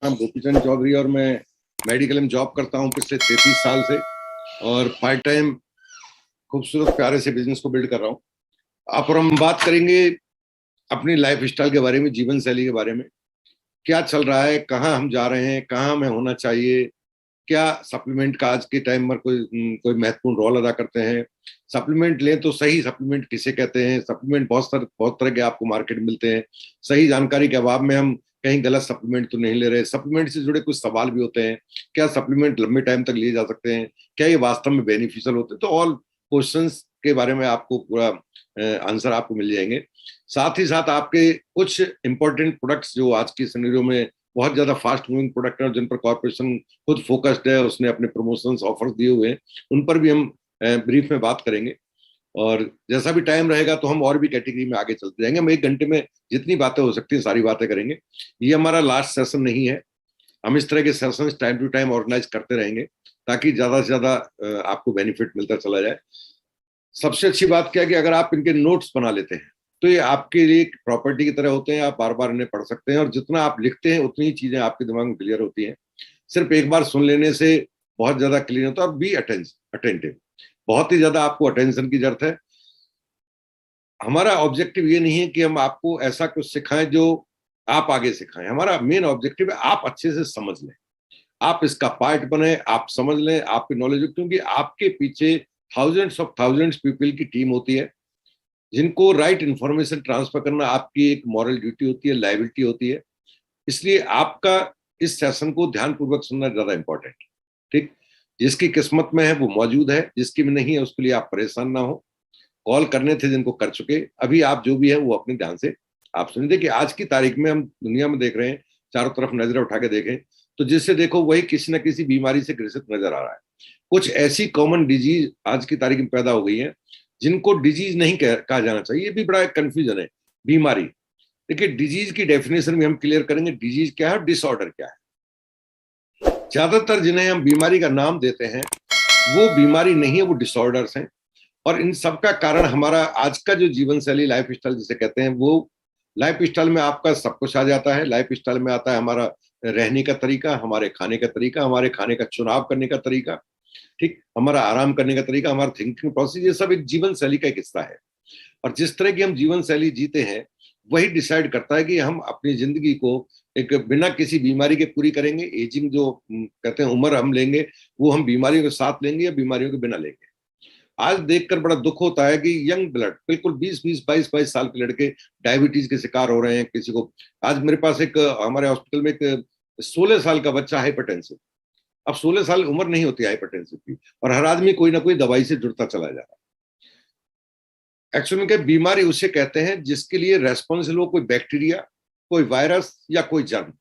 नाम गोपीचंद चौधरी और मैं मेडिकल में जॉब करता हूं पिछले 33 साल से और पार्ट टाइम खूबसूरत प्यारे से बिजनेस को बिल्ड कर रहा हूं। आप और हम बात करेंगे अपनी लाइफ स्टाइल के बारे में, जीवन शैली के बारे में, क्या चल रहा है, कहाँ हम जा रहे हैं, कहाँ हमें होना चाहिए, क्या सप्लीमेंट का आज के टाइम में कोई महत्वपूर्ण रोल अदा करते हैं। सप्लीमेंट लें तो सही सप्लीमेंट किसे कहते हैं। सप्लीमेंट बहुत तरह के आपको मार्केट में मिलते हैं। सही जानकारी के अभाव में हम कहीं गलत सप्लीमेंट तो नहीं ले रहे। सप्लीमेंट से जुड़े कुछ सवाल भी होते हैं, क्या सप्लीमेंट लंबे टाइम तक लिए जा सकते हैं, क्या ये वास्तव में बेनिफिशियल होते हैं। तो ऑल क्वेश्चंस के बारे में आपको पूरा आंसर आपको मिल जाएंगे। साथ ही साथ आपके कुछ इंपॉर्टेंट प्रोडक्ट्स जो आज की सिनेरियो में बहुत ज्यादा फास्ट मूविंग प्रोडक्ट है, जिन पर कॉर्पोरेशन खुद फोकस्ड है, उसने अपने प्रमोशंस ऑफर्स दिए हुए हैं, उन पर भी हम ब्रीफ में बात करेंगे। और जैसा भी टाइम रहेगा तो हम और भी कैटेगरी में आगे चलते जाएंगे। हम 1 घंटे में जितनी बातें हो सकती है सारी बातें करेंगे। ये हमारा लास्ट सेशन नहीं है। हम इस तरह के session time to time organize करते रहेंगे ताकि ज्यादा से ज्यादा आपको बेनिफिट मिलता चला जाए। सबसे अच्छी बात क्या है कि अगर आप इनके नोट्स बना लेते हैं तो ये आपके लिए एक प्रॉपर्टी की तरह होते हैं। आप बार बार इन्हें पढ़ सकते हैं और जितना आप लिखते हैं उतनी ही चीजें आपके दिमाग में क्लियर होती हैं। सिर्फ एक बार सुन लेने से बहुत ज्यादा क्लियर होता है। और बी अटेंटिव, बहुत ही ज्यादा आपको अटेंशन की जरूरत है। हमारा ऑब्जेक्टिव ये नहीं है कि हम आपको ऐसा कुछ सिखाएं जो आप आगे सिखाएं। हमारा मेन ऑब्जेक्टिव है आप अच्छे से समझ लें, आप इसका पार्ट बने, आप समझ लें, आपकी नॉलेज, क्योंकि आपके पीछे थाउजेंड्स पीपल की टीम होती है जिनको राइट इंफॉर्मेशन ट्रांसफर करना आपकी एक मॉरल ड्यूटी होती है, लायबिलिटी होती है। इसलिए आपका इस सेशन को ध्यानपूर्वक सुनना ज्यादा इंपॉर्टेंट। ठीक, जिसकी किस्मत में है वो मौजूद है, जिसकी में नहीं है उसके लिए आप परेशान ना हो। कॉल करने थे जिनको कर चुके, अभी आप जो भी है वो अपने ध्यान से आप सुनिए। देखिए आज की तारीख में हम दुनिया में देख रहे हैं, चारों तरफ नजर उठा के देखें तो जिससे देखो वही किसी न किसी बीमारी से ग्रसित नजर आ रहा है। कुछ ऐसी कॉमन डिजीज आज की तारीख में पैदा हो गई है जिनको डिजीज नहीं कहा जाना चाहिए। ये भी बड़ा कंफ्यूजन है। बीमारी, देखिए डिजीज की डेफिनेशन में हम क्लियर करेंगे डिजीज क्या है, डिसऑर्डर क्या है। ज्यादातर जिन्हें हम बीमारी का नाम देते हैं वो बीमारी नहीं है, वो डिसऑर्डर्स हैं। और इन सब का कारण हमारा आज का जो जीवन शैली, लाइफ स्टाइल जिसे कहते हैं, वो लाइफ स्टाइल में आपका सब कुछ आ जाता है। लाइफ स्टाइल में आता है हमारा रहने का तरीका, हमारे खाने का तरीका, हमारे खाने का चुनाव करने का तरीका, ठीक, हमारा आराम करने का तरीका, हमारा थिंकिंग प्रोसेस, ये सब एक जीवन शैली का एक हिस्सा है। और जिस तरह की हम जीवन शैली जीते हैं वही डिसाइड करता है कि हम अपनी जिंदगी को एक बिना किसी बीमारी के पूरी करेंगे। एजिंग जो कहते हैं उम्र हम लेंगे, वो हम बीमारियों के साथ लेंगे या बीमारियों के बिना लेंगे। आज देखकर बड़ा दुख होता है कि यंग ब्लड, बिल्कुल 20-22 साल के लड़के डायबिटीज के शिकार हो रहे हैं। किसी को, आज मेरे पास एक हमारे हॉस्पिटल में एक 16 साल का बच्चा हाइपरटेंसिव। अब 16 साल उम्र नहीं होती हाइपरटेंसिव की, और हर आदमी कोई ना कोई दवाई से जुड़ता चला जा रहा है। एक्चुअली में बीमारी उसे कहते हैं जिसके लिए रेस्पॉन्सिबल हो कोई बैक्टीरिया, कोई वायरस या कोई जर्म।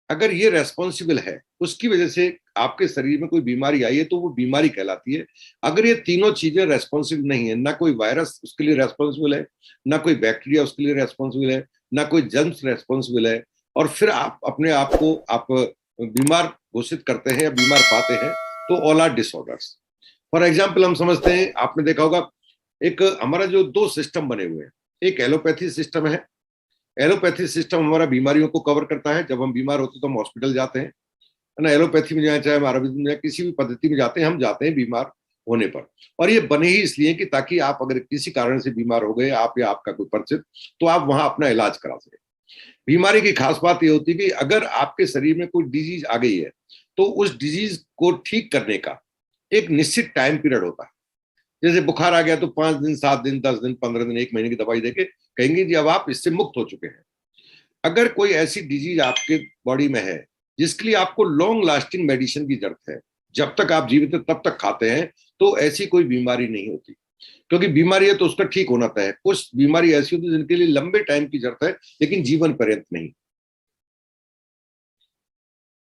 अगर ये रेस्पॉन्सिबल है, उसकी वजह से आपके शरीर में कोई बीमारी आई है, तो वो बीमारी कहलाती है। अगर ये तीनों चीजें रेस्पॉन्सिबल नहीं है, ना कोई वायरस उसके लिए रेस्पॉन्सिबल है, ना कोई बैक्टीरिया उसके लिए रेस्पॉन्सिबल है, ना कोई जर्म्स रेस्पॉन्सिबल है, और फिर आप अपने आप को आप बीमार घोषित करते हैं या बीमार पाते हैं, तो all are disorders. For example हम समझते हैं, आपने देखा होगा एक हमारा जो 2 सिस्टम बने हुए हैं, एक एलोपैथी सिस्टम है। एलोपैथी सिस्टम हमारा बीमारियों को कवर करता है। जब हम बीमार होते हैं तो हम हॉस्पिटल जाते हैं, है ना। एलोपैथी में जाए, चाहे हम आयुर्वेद में जाए, किसी भी पद्धति में जाते हैं, हम जाते हैं बीमार होने पर। और ये बने ही इसलिए कि ताकि आप अगर किसी कारण से बीमार हो गए, आप या आपका कोई परिचित, तो आप वहां अपना इलाज करा सके। बीमारी की खास बात यह होती है कि अगर आपके शरीर में कोई डिजीज आ गई है तो उस डिजीज को ठीक करने का एक निश्चित टाइम पीरियड होता है। जैसे बुखार आ गया तो 5 दिन, 7 दिन, 10 दिन, 15 दिन, 1 महीने की दवाई देके कहेंगे जी अब आप इससे मुक्त हो चुके हैं। अगर कोई ऐसी डिजीज आपके बॉडी में है जिसके लिए आपको लॉन्ग लास्टिंग मेडिसिन की जरूरत है, जब तक आप जीवित हैं तब तक खाते हैं, तो ऐसी कोई बीमारी नहीं होती। क्योंकि बीमारी है तो उसका ठीक होना तय है। कुछ बीमारी ऐसी होती है जिनके लिए लंबे टाइम की जरूरत है लेकिन जीवन पर्यंत नहीं।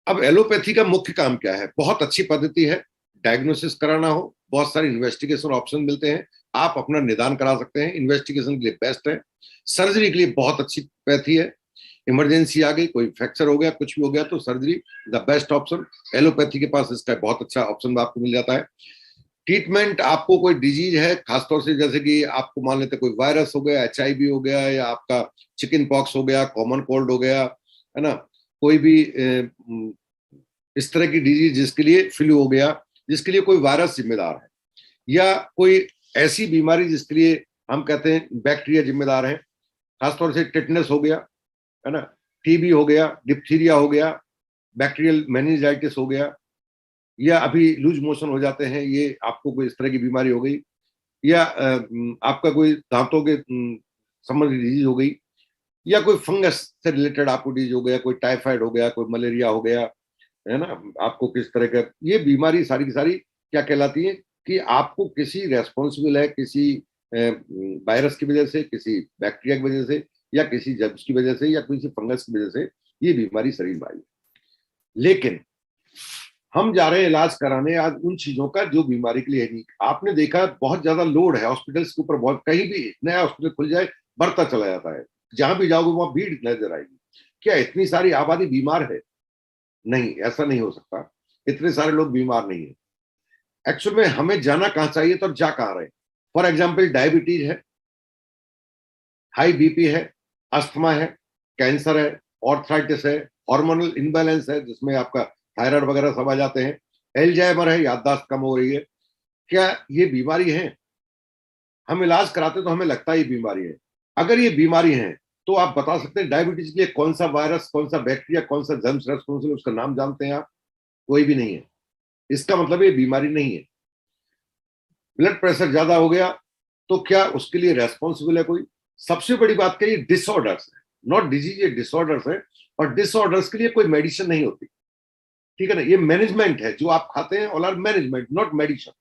अब एलोपैथी का मुख्य काम क्या है? बहुत अच्छी पद्धति है, डायग्नोसिस कराना हो, बहुत सारे इन्वेस्टिगेशन ऑप्शन मिलते हैं, आप अपना निदान करा सकते हैं। इन्वेस्टिगेशन के लिए बेस्ट है। सर्जरी के लिए बहुत अच्छी पैथी है। इमरजेंसी आ गई, कोई फ्रैक्चर हो गया, कुछ भी हो गया, तो surgery the best option. Allopathy के पास इसका बहुत अच्छा ऑप्शन आपको मिल जाता है। ट्रीटमेंट, आपको कोई डिजीज है खासतौर से, जैसे कि आपको मान लेते कोई वायरस हो गया, HIV हो गया, या आपका चिकन पॉक्स हो गया, कॉमन कोल्ड हो गया, है ना, कोई भी इस तरह की डिजीज जिसके लिए फ्लू हो गया, जिसके लिए कोई वायरस जिम्मेदार है, या कोई ऐसी बीमारी जिसके लिए हम कहते हैं बैक्टीरिया जिम्मेदार है, खासतौर से टेटनस हो गया, है ना, टीबी हो गया, डिप्थीरिया हो गया, बैक्टीरियल मेनिंजाइटिस हो गया, या अभी लूज मोशन हो जाते हैं, ये आपको कोई इस तरह की बीमारी हो गई, या आपका कोई दांतों के संबंधित डिजीज हो गई, या कोई फंगस से रिलेटेड आपको डिजीज हो गया, कोई टाइफाइड हो गया, कोई मलेरिया हो गया, है ना, आपको किस तरह का ये बीमारी सारी की सारी क्या कहलाती है कि आपको किसी रेस्पॉन्सिबल है, किसी वायरस की वजह से, किसी बैक्टीरिया की वजह से, या किसी जर्म्स की वजह से, या किसी फंगस की वजह से ये बीमारी शरीर में आई। लेकिन हम जा रहे हैं इलाज कराने आज उन चीजों का जो बीमारी के लिए है नहीं। आपने देखा बहुत ज्यादा लोड है हॉस्पिटल्स के ऊपर, बहुत, कहीं भी नया हॉस्पिटल खुल जाए बढ़ता चला जाता है, जहां भी जाओगे वहां भीड़ नजर आएगी। क्या इतनी सारी आबादी बीमार है? नहीं, ऐसा नहीं हो सकता, इतने सारे लोग बीमार नहीं है। एक्चुअल में हमें जाना कहां चाहिए तो जा कहां रहे। फॉर एग्जाम्पल डायबिटीज है, हाई बीपी है, अस्थमा है, कैंसर है, ऑर्थराइटिस है, हार्मोनल इनबैलेंस है जिसमें आपका थायराइड वगैरह सब आ जाते हैं, एल्जाइमर है, याददाश्त कम हो रही है। क्या ये बीमारी है? हम इलाज कराते तो हमें लगता है ये बीमारी है। अगर ये बीमारी है तो आप बता सकते हैं डायबिटीज के लिए कौन सा वायरस, कौन सा बैक्टीरिया, कौन सा जर्म्स रेस्पॉन्सिबल, उसका नाम जानते हैं आप? कोई भी नहीं है। इसका मतलब ये बीमारी नहीं है। ब्लड प्रेशर ज्यादा हो गया तो क्या उसके लिए रेस्पॉन्सिबल है कोई? सबसे बड़ी बात कही डिसऑर्डर्स है, नॉट डिजीज, ये डिसऑर्डर्स है, और डिसऑर्डर्स के लिए कोई मेडिसिन नहीं होती, ठीक है ना। ये मैनेजमेंट है, जो आप खाते हैं all are management, not medicine.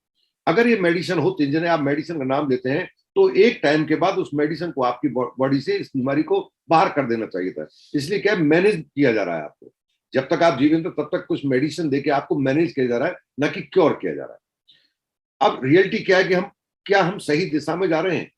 अगर ये मेडिसिन होती, जिन्हें आप मेडिसिन का नाम देते हैं, तो एक टाइम के बाद उस मेडिसिन को आपकी बॉडी से इस बीमारी को बाहर कर देना चाहिए था। इसलिए क्या मैनेज किया जा रहा है आपको, जब तक आप जीवित हो तब तक कुछ मेडिसिन देके आपको मैनेज किया जा रहा है, ना कि क्योर किया जा रहा है। अब रियलिटी क्या है कि हम सही दिशा में जा रहे हैं?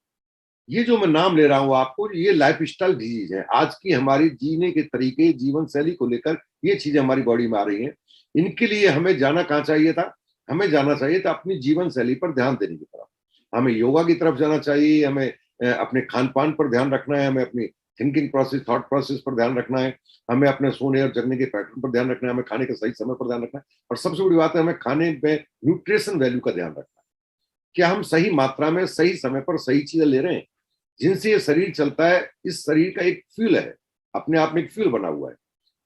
ये जो मैं नाम ले रहा हूं आपको, ये लाइफस्टाइल डिजीज है। आज की हमारी जीने के तरीके, जीवन शैली को लेकर ये चीजें हमारी बॉडी में आ रही हैं। इनके लिए हमें जाना कहाँ चाहिए था? हमें जाना चाहिए था अपनी जीवन शैली पर ध्यान देने की तरफ। हमें योगा की तरफ जाना चाहिए, हमें अपने खान पान पर ध्यान रखना है, हमें अपनी थिंकिंग प्रोसेस, थॉट प्रोसेस पर ध्यान रखना है, हमें अपने सोने और जगने के पैटर्न पर ध्यान रखना है, हमें खाने के सही समय पर ध्यान रखना है, और सबसे बड़ी बात है हमें खाने में न्यूट्रिशन वैल्यू का ध्यान रखना है। क्या हम सही मात्रा में सही समय पर सही चीजें ले रहे हैं जिनसे ये शरीर चलता है? इस शरीर का एक फ्यूल है, अपने आप में एक फ्यूल बना हुआ है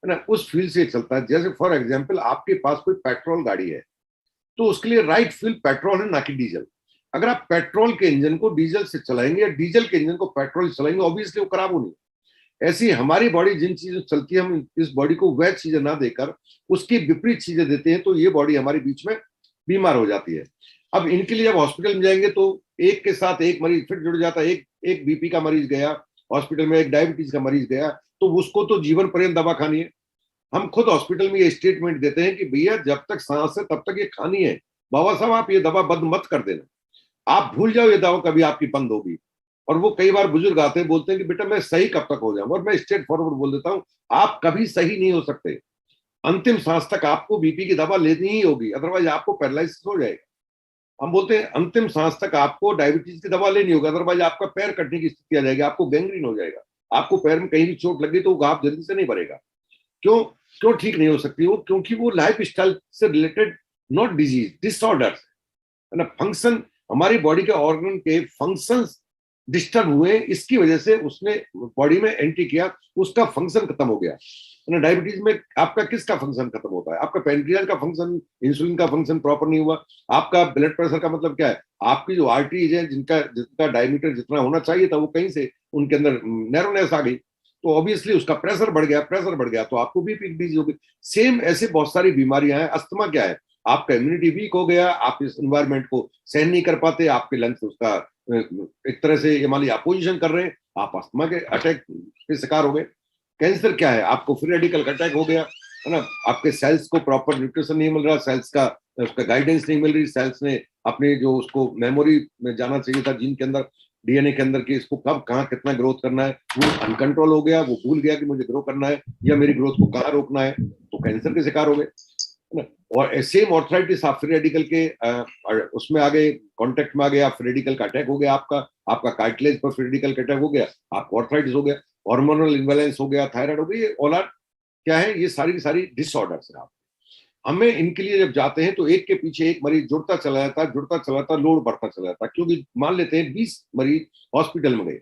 ना, उस फ्यूल से चलता है। जैसे फॉर एग्जांपल आपके पास कोई पेट्रोल गाड़ी है तो उसके लिए राइट फ्यूल पेट्रोल है, ना कि डीजल। अगर आप पेट्रोल के इंजन को डीजल से चलाएंगे या डीजल के इंजन को पेट्रोल से चलाएंगे, ऑब्वियसली वो खराब होनी है। ऐसी हमारी बॉडी जिन चीजों चलती है, हम इस बॉडी को वह चीजें ना देकर उसकी विपरीत चीजें देते हैं, तो ये बॉडी हमारे बीच में बीमार हो जाती है। अब इनके लिए जब हॉस्पिटल में जाएंगे तो एक के साथ एक मरीज फिर जुड़ जाता है। एक बीपी का मरीज गया हॉस्पिटल में, एक डायबिटीज का मरीज गया, तो उसको तो जीवन पर्यंत दवा खानी है। हम खुद हॉस्पिटल में ये स्टेटमेंट देते हैं कि भैया जब तक सांस है तब तक ये खानी है, बाबा साहब आप ये दवा बंद मत कर देना, आप भूल जाओ ये दवा कभी आपकी बंद होगी। और वो कई बार बुजुर्ग आते हैं, बोलते हैं कि बेटा मैं सही कब तक हो जाऊंगा, और मैं स्ट्रेट फॉरवर्ड बोल देता हूँ आप कभी सही नहीं हो सकते। अंतिम सांस तक आपको बीपी की दवा लेनी ही होगी, अदरवाइज आपको पैरालिसिस हो जाएगा। हम बोलते हैं अंतिम सांस तक आपको डायबिटीज की दवा लेनी होगी, अदरवाइज आपका पैर कटने की स्थिति आ जाएगी, आपको गैंग्रीन हो जाएगा, आपको पैर में कहीं भी चोट लगी तो घाव जल्दी से नहीं भरेगा। क्यों क्यों ठीक नहीं हो सकती वो? क्योंकि वो लाइफ स्टाइल से रिलेटेड, नॉट डिजीज, डिसऑर्डर है ना। फंक्शन, हमारी बॉडी के ऑर्गन के फंक्शंस डिस्टर्ब हुए, इसकी वजह से उसने बॉडी में एंट्री किया, उसका फंक्शन खत्म हो गया ना। डायबिटीज में आपका किसका फंक्शन खत्म होता है? आपका पेनक्रियाज का फंक्शन, इंसुलिन का फंक्शन प्रॉपर नहीं हुआ। आपका ब्लड प्रेशर का मतलब क्या है? आपकी जो आर्टरीज है जिनका डायमीटर जितना होना चाहिए था वो कहीं से उनके अंदर नैरोनेस आ गई, तो ऑब्वियसली उसका प्रेशर बढ़ गया तो आपको भी डिजीज हो गई। सेम ऐसे बहुत सारी बीमारियां हैं। अस्थमा क्या है? आपका इम्यूनिटी वीक हो गया, आप इस एनवायरमेंट को सहन नहीं कर पाते, आपके लंग्स उसका एक तरह से ये मान लीजिए अपोजिशन कर रहे हैं, आप अस्थमा के अटैक के शिकार हो गए। कैंसर क्या है? आपको फ्री रेडिकल अटैक हो गया, है ना, आपके सेल्स को प्रॉपर न्यूट्रिशन नहीं मिल रहा, सेल्स का उसका गाइडेंस नहीं मिल रही, सेल्स ने अपने जो उसको मेमोरी में जाना चाहिए था जीन के अंदर, डीएनए के अंदर की इसको कब कहाँ कितना ग्रोथ करना है, वो अनकंट्रोल हो गया, वो भूल गया कि मुझे ग्रो करना है या मेरी ग्रोथ को कहाँ रोकना है, तो कैंसर के शिकार हो गए, है ना। और सेम ऑर्थराइटिस आप फ्री रेडिकल के उसमें आ गए, कॉन्टेक्ट में आ गए, आप फ्री रेडिकल का अटैक हो गया, आपका कार्टिलेज पर फ्री रेडिकल का अटैक हो गया, आपको ऑर्थराइटिस हो गया, हार्मोनल इम्बैलेंस हो गया, थायराइड हो गई, ऑल आर क्या है, ये सारी की सारी डिसऑर्डर्स है। आप हमें इनके लिए जब जाते हैं तो एक के पीछे एक मरीज जुड़ता चला जाता, लोड बढ़ता चला जाता, क्योंकि मान लेते हैं 20 मरीज हॉस्पिटल में गए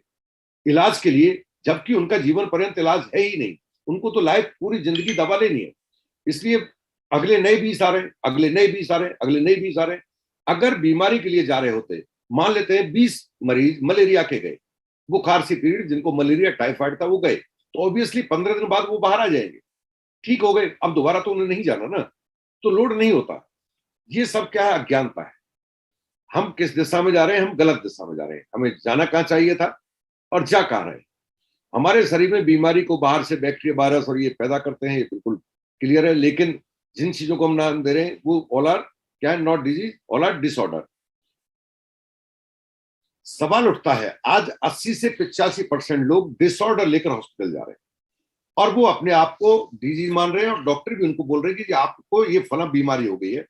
इलाज के लिए, जबकि उनका जीवन पर्यंत इलाज है ही नहीं, उनको तो लाइफ पूरी जिंदगी दवा लेनी है। इसलिए अगले नए 20 आ रहे हैं, अगले नए 20 आ रहे हैं, अगले नए 20 आ रहे हैं। अगर बीमारी के लिए जा रहे होते, मान लेते हैं 20 मरीज मलेरिया के गए, बुखार से पीड़ित जिनको मलेरिया टाइफाइड था वो गए, तो ऑब्वियसली 15 दिन बाद वो बाहर आ जाएंगे, ठीक हो गए, अब दोबारा तो उन्हें नहीं जाना ना, तो लोड नहीं होता। ये सब क्या है, अज्ञानता है। हम किस दिशा में जा रहे हैं, हम गलत दिशा में जा रहे हैं। हमें जाना कहाँ चाहिए था और जा कहाँ रहे हैं। हमारे शरीर में बीमारी को बाहर से बैक्टीरिया, वायरस और ये पैदा करते हैं, ये बिल्कुल क्लियर है। लेकिन जिन चीजों को हम नाम दे रहे हैं वो ऑल आर क्या है, not disease, all are disorder. सवाल उठता है, आज 80 से 85% लोग डिसऑर्डर लेकर हॉस्पिटल जा रहे हैं और वो अपने आप को डिजीज मान रहे हैं और डॉक्टर भी उनको बोल रहे हैं कि आपको ये फला बीमारी हो गई है।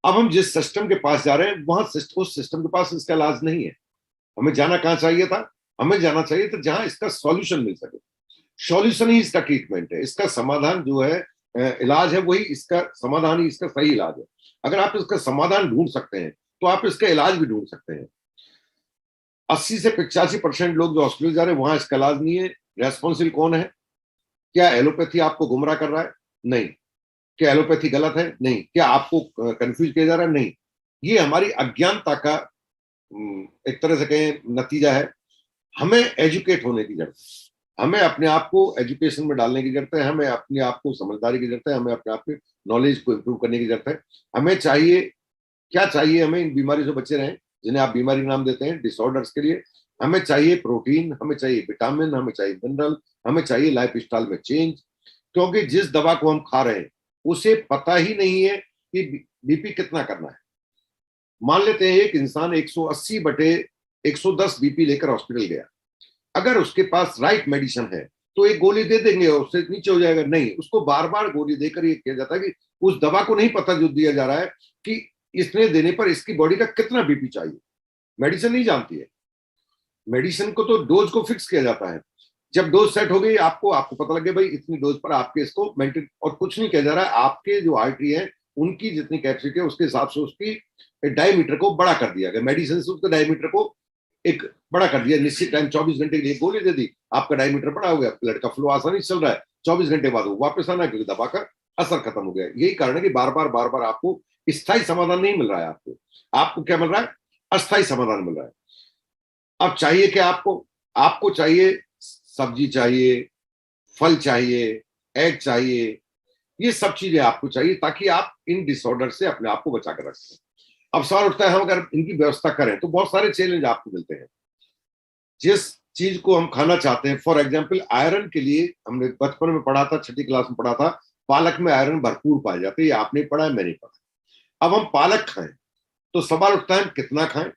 अब हम जिस सिस्टम के पास जा रहे हैं वहां उस सिस्टम के पास इसका इलाज नहीं है। हमें जाना कहाँ चाहिए था, हमें जाना चाहिए था जहां इसका सॉल्यूशन मिल सके। सॉल्यूशन ही इसका ट्रीटमेंट है, इसका समाधान जो है, इलाज है, वही इसका समाधान ही इसका सही इलाज है। अगर आप इसका समाधान ढूंढ सकते हैं तो आप इसका इलाज भी ढूंढ सकते हैं। 80 से 85% लोग जो हॉस्पिटल जा रहे हैं वहां इसका इलाज नहीं है। रेस्पॉन्सिबल कौन है? क्या एलोपैथी आपको गुमराह कर रहा है? नहीं। क्या एलोपैथी गलत है? नहीं। क्या आपको कंफ्यूज किया जा रहा है? नहीं। ये हमारी अज्ञानता का एक तरह से कहें नतीजा है। हमें एजुकेट होने की जरूरत है, हमें अपने आप को एजुकेशन में डालने की जरूरत है, हमें अपने आप को समझदारी की जरूरत है, हमें अपने आप के नॉलेज को इम्प्रूव करने की जरूरत है। हमें चाहिए, क्या चाहिए हमें इन बीमारियों से बचे रहें जिन्हें आप बीमारी नाम देते हैं, डिसऑर्डर्स के लिए? हमें चाहिए प्रोटीन, हमें चाहिए विटामिन, हमें चाहिए मिनरल, हमें चाहिए लाइफ स्टाइल में चेंज। क्योंकि जिस दवा को हम खा रहे हैं उसे पता ही नहीं है कि बीपी कितना करना है। मान लेते हैं एक इंसान 180 बटे 110 बीपी लेकर हॉस्पिटल गया, अगर उसके पास राइट मेडिसिन है तो एक गोली दे देंगे और उससे नीचे हो जाएगा। नहीं, उसको बार बार गोली देकर ये किया जाता है कि उस दवा को नहीं पता जो दिया जा रहा है कि इसने देने पर इसकी बॉडी का कितना बीपी चाहिए। मेडिसिन नहीं जानती है, मेडिसिन को तो डोज को फिक्स किया जाता है। जब डोज सेट हो गई आपको पता लग गया भाई इतनी डोज पर आपके इसको मेंटेन, और कुछ नहीं किया जा रहा है, आपके जो आर्टरी है उनकी जितनी कैपेसिटी है उसके हिसाब से उसकी डायमीटर को बड़ा कर दिया गया। मेडिसिन से उसके डायमीटर को एक बड़ा कर दिया, निश्चित टाइम 24 घंटे के लिए गोली दे दी, आपका डायमीटर बड़ा हो गया, ब्लड का फ्लो आसानी से चल रहा है, 24 घंटे बाद वो वापस आना क्योंकि दवा का असर खत्म हो गया। यही कारण है कि बार बार आपको स्थायी समाधान नहीं मिल रहा है। आपको क्या मिल रहा है? अस्थायी समाधान मिल रहा है। अब चाहिए क्या आपको चाहिए सब्जी चाहिए, फल चाहिए, एग चाहिए, ये सब चीजें आपको चाहिए ताकि आप इन डिसऑर्डर से अपने आप को बचा कर रख सकें। अब सवाल उठता है, हम अगर इनकी व्यवस्था करें तो बहुत सारे चैलेंज आपको मिलते हैं। जिस चीज को हम खाना चाहते हैं, फॉर एग्जाम्पल आयरन के लिए हमने बचपन में पढ़ा था, 6ठी क्लास में पढ़ा था, पालक में आयरन भरपूर पाए जाते हैं। ये आपने पढ़ा है, मैंने पढ़ा। अब हम पालक खाएं तो सवाल उठता है कितना खाएं।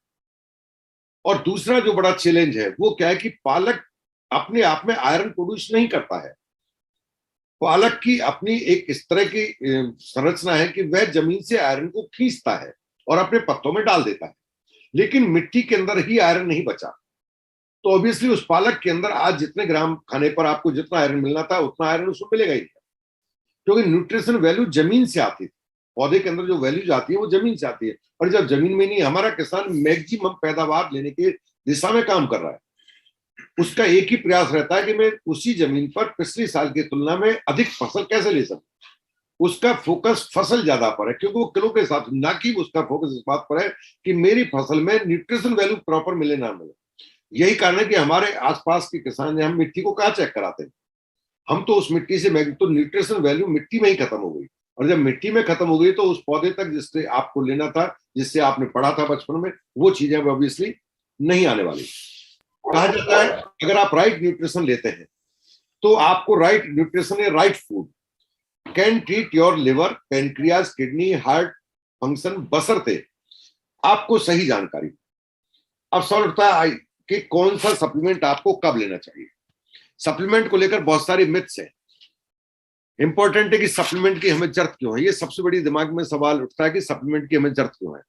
और दूसरा जो बड़ा चैलेंज है वो क्या है कि पालक अपने आप में आयरन प्रोड्यूस नहीं करता है। पालक की अपनी एक इस तरह की संरचना है कि वह जमीन से आयरन को खींचता है और अपने पत्तों में डाल देता है, लेकिन मिट्टी के अंदर ही आयरन नहीं बचा। तो ऑब्वियसली उस पालक के अंदर आज जितने ग्राम खाने पर आपको जितना आयरन मिलना था उतना आयरन उसको मिलेगा ही नहीं, क्योंकि न्यूट्रिशन वैल्यू जमीन से आती थी। पौधे के अंदर जो वैल्यूज आती है वो जमीन से आती है, और जब जमीन में नहीं, हमारा किसान मैक्सिमम पैदावार लेने की दिशा में काम कर रहा है। उसका एक ही प्रयास रहता है कि मैं उसी जमीन पर पिछले साल की तुलना में अधिक फसल कैसे ले सकूं। उसका फोकस फसल ज्यादा पर है, क्योंकि वो किलो के हिसाब से, ना कि उसका फोकस इस बात पर है कि मेरी फसल में न्यूट्रिशन वैल्यू प्रॉपर मिले ना मिले। यही कारण है कि हमारे आसपास के किसान, हम मिट्टी को कहाँ चेक कराते हैं? हम तो उस मिट्टी से, तो न्यूट्रिशन वैल्यू मिट्टी में ही खत्म हो गई। और जब मिट्टी में खत्म हो गई तो उस पौधे तक जिससे आपको लेना था, जिससे आपने पढ़ा था बचपन में, वो चीजें ऑब्वियसली नहीं आने वाली। कहा जाता है अगर आप राइट न्यूट्रिशन लेते हैं तो आपको राइट न्यूट्रिशन या right food can treat your liver, pancreas, kidney, heart function, बशर्ते आपको सही जानकारी। अब सवाल उठता है कि कौन सा सप्लीमेंट आपको कब लेना चाहिए। सप्लीमेंट को लेकर बहुत सारे मिथ्स हैं। इंपॉर्टेंट है कि सप्लीमेंट की हमें जरूरत क्यों है, ये सबसे बड़ी दिमाग में सवाल उठता है कि सप्लीमेंट की हमें जरूरत क्यों है।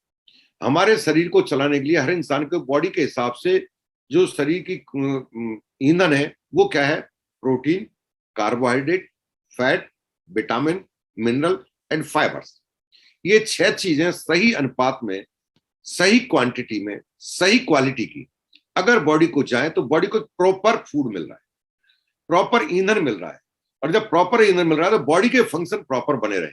हमारे शरीर को चलाने के लिए हर इंसान के बॉडी के हिसाब से जो शरीर की ईंधन है वो क्या है? Protein, carbohydrate, fat, vitamin, mineral and fibres. ये 6 चीजें सही अनुपात में, सही क्वांटिटी में, सही क्वालिटी की अगर बॉडी को जाए तो बॉडी को प्रॉपर फूड मिल रहा है, प्रॉपर ईंधन मिल रहा है। और जब प्रॉपर ईंधन मिल रहा है तो बॉडी के फंक्शन प्रॉपर बने रहे।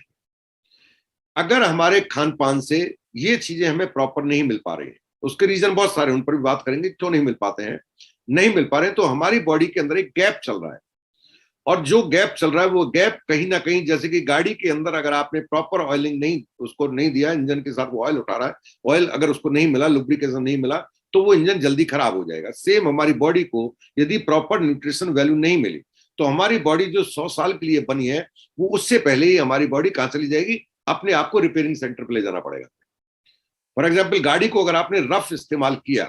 अगर हमारे खान पान से ये चीजें हमें प्रॉपर नहीं मिल पा रही है, उसके रीजन बहुत सारे, उन पर भी बात करेंगे क्यों नहीं मिल पाते हैं। नहीं मिल पा रहे हैं तो हमारी बॉडी के अंदर एक गैप चल रहा है, और जो गैप चल रहा है वो गैप कहीं ना कहीं, जैसे कि गाड़ी के अंदर अगर आपने प्रॉपर ऑयलिंग नहीं उसको नहीं दिया, इंजन के साथ वो ऑयल उठा रहा है, ऑयल अगर उसको नहीं मिला, लुब्रिकेशन नहीं मिला, तो वो इंजन जल्दी खराब हो जाएगा। सेम हमारी बॉडी को यदि प्रॉपर न्यूट्रिशन वैल्यू नहीं मिली तो हमारी बॉडी जो 100 साल के लिए बनी है वो उससे पहले ही हमारी बॉडी कहां चली जाएगी, अपने आप को रिपेयरिंग सेंटर पर ले जाना पड़ेगा। फॉर एग्जाम्पल, गाड़ी को अगर आपने रफ इस्तेमाल किया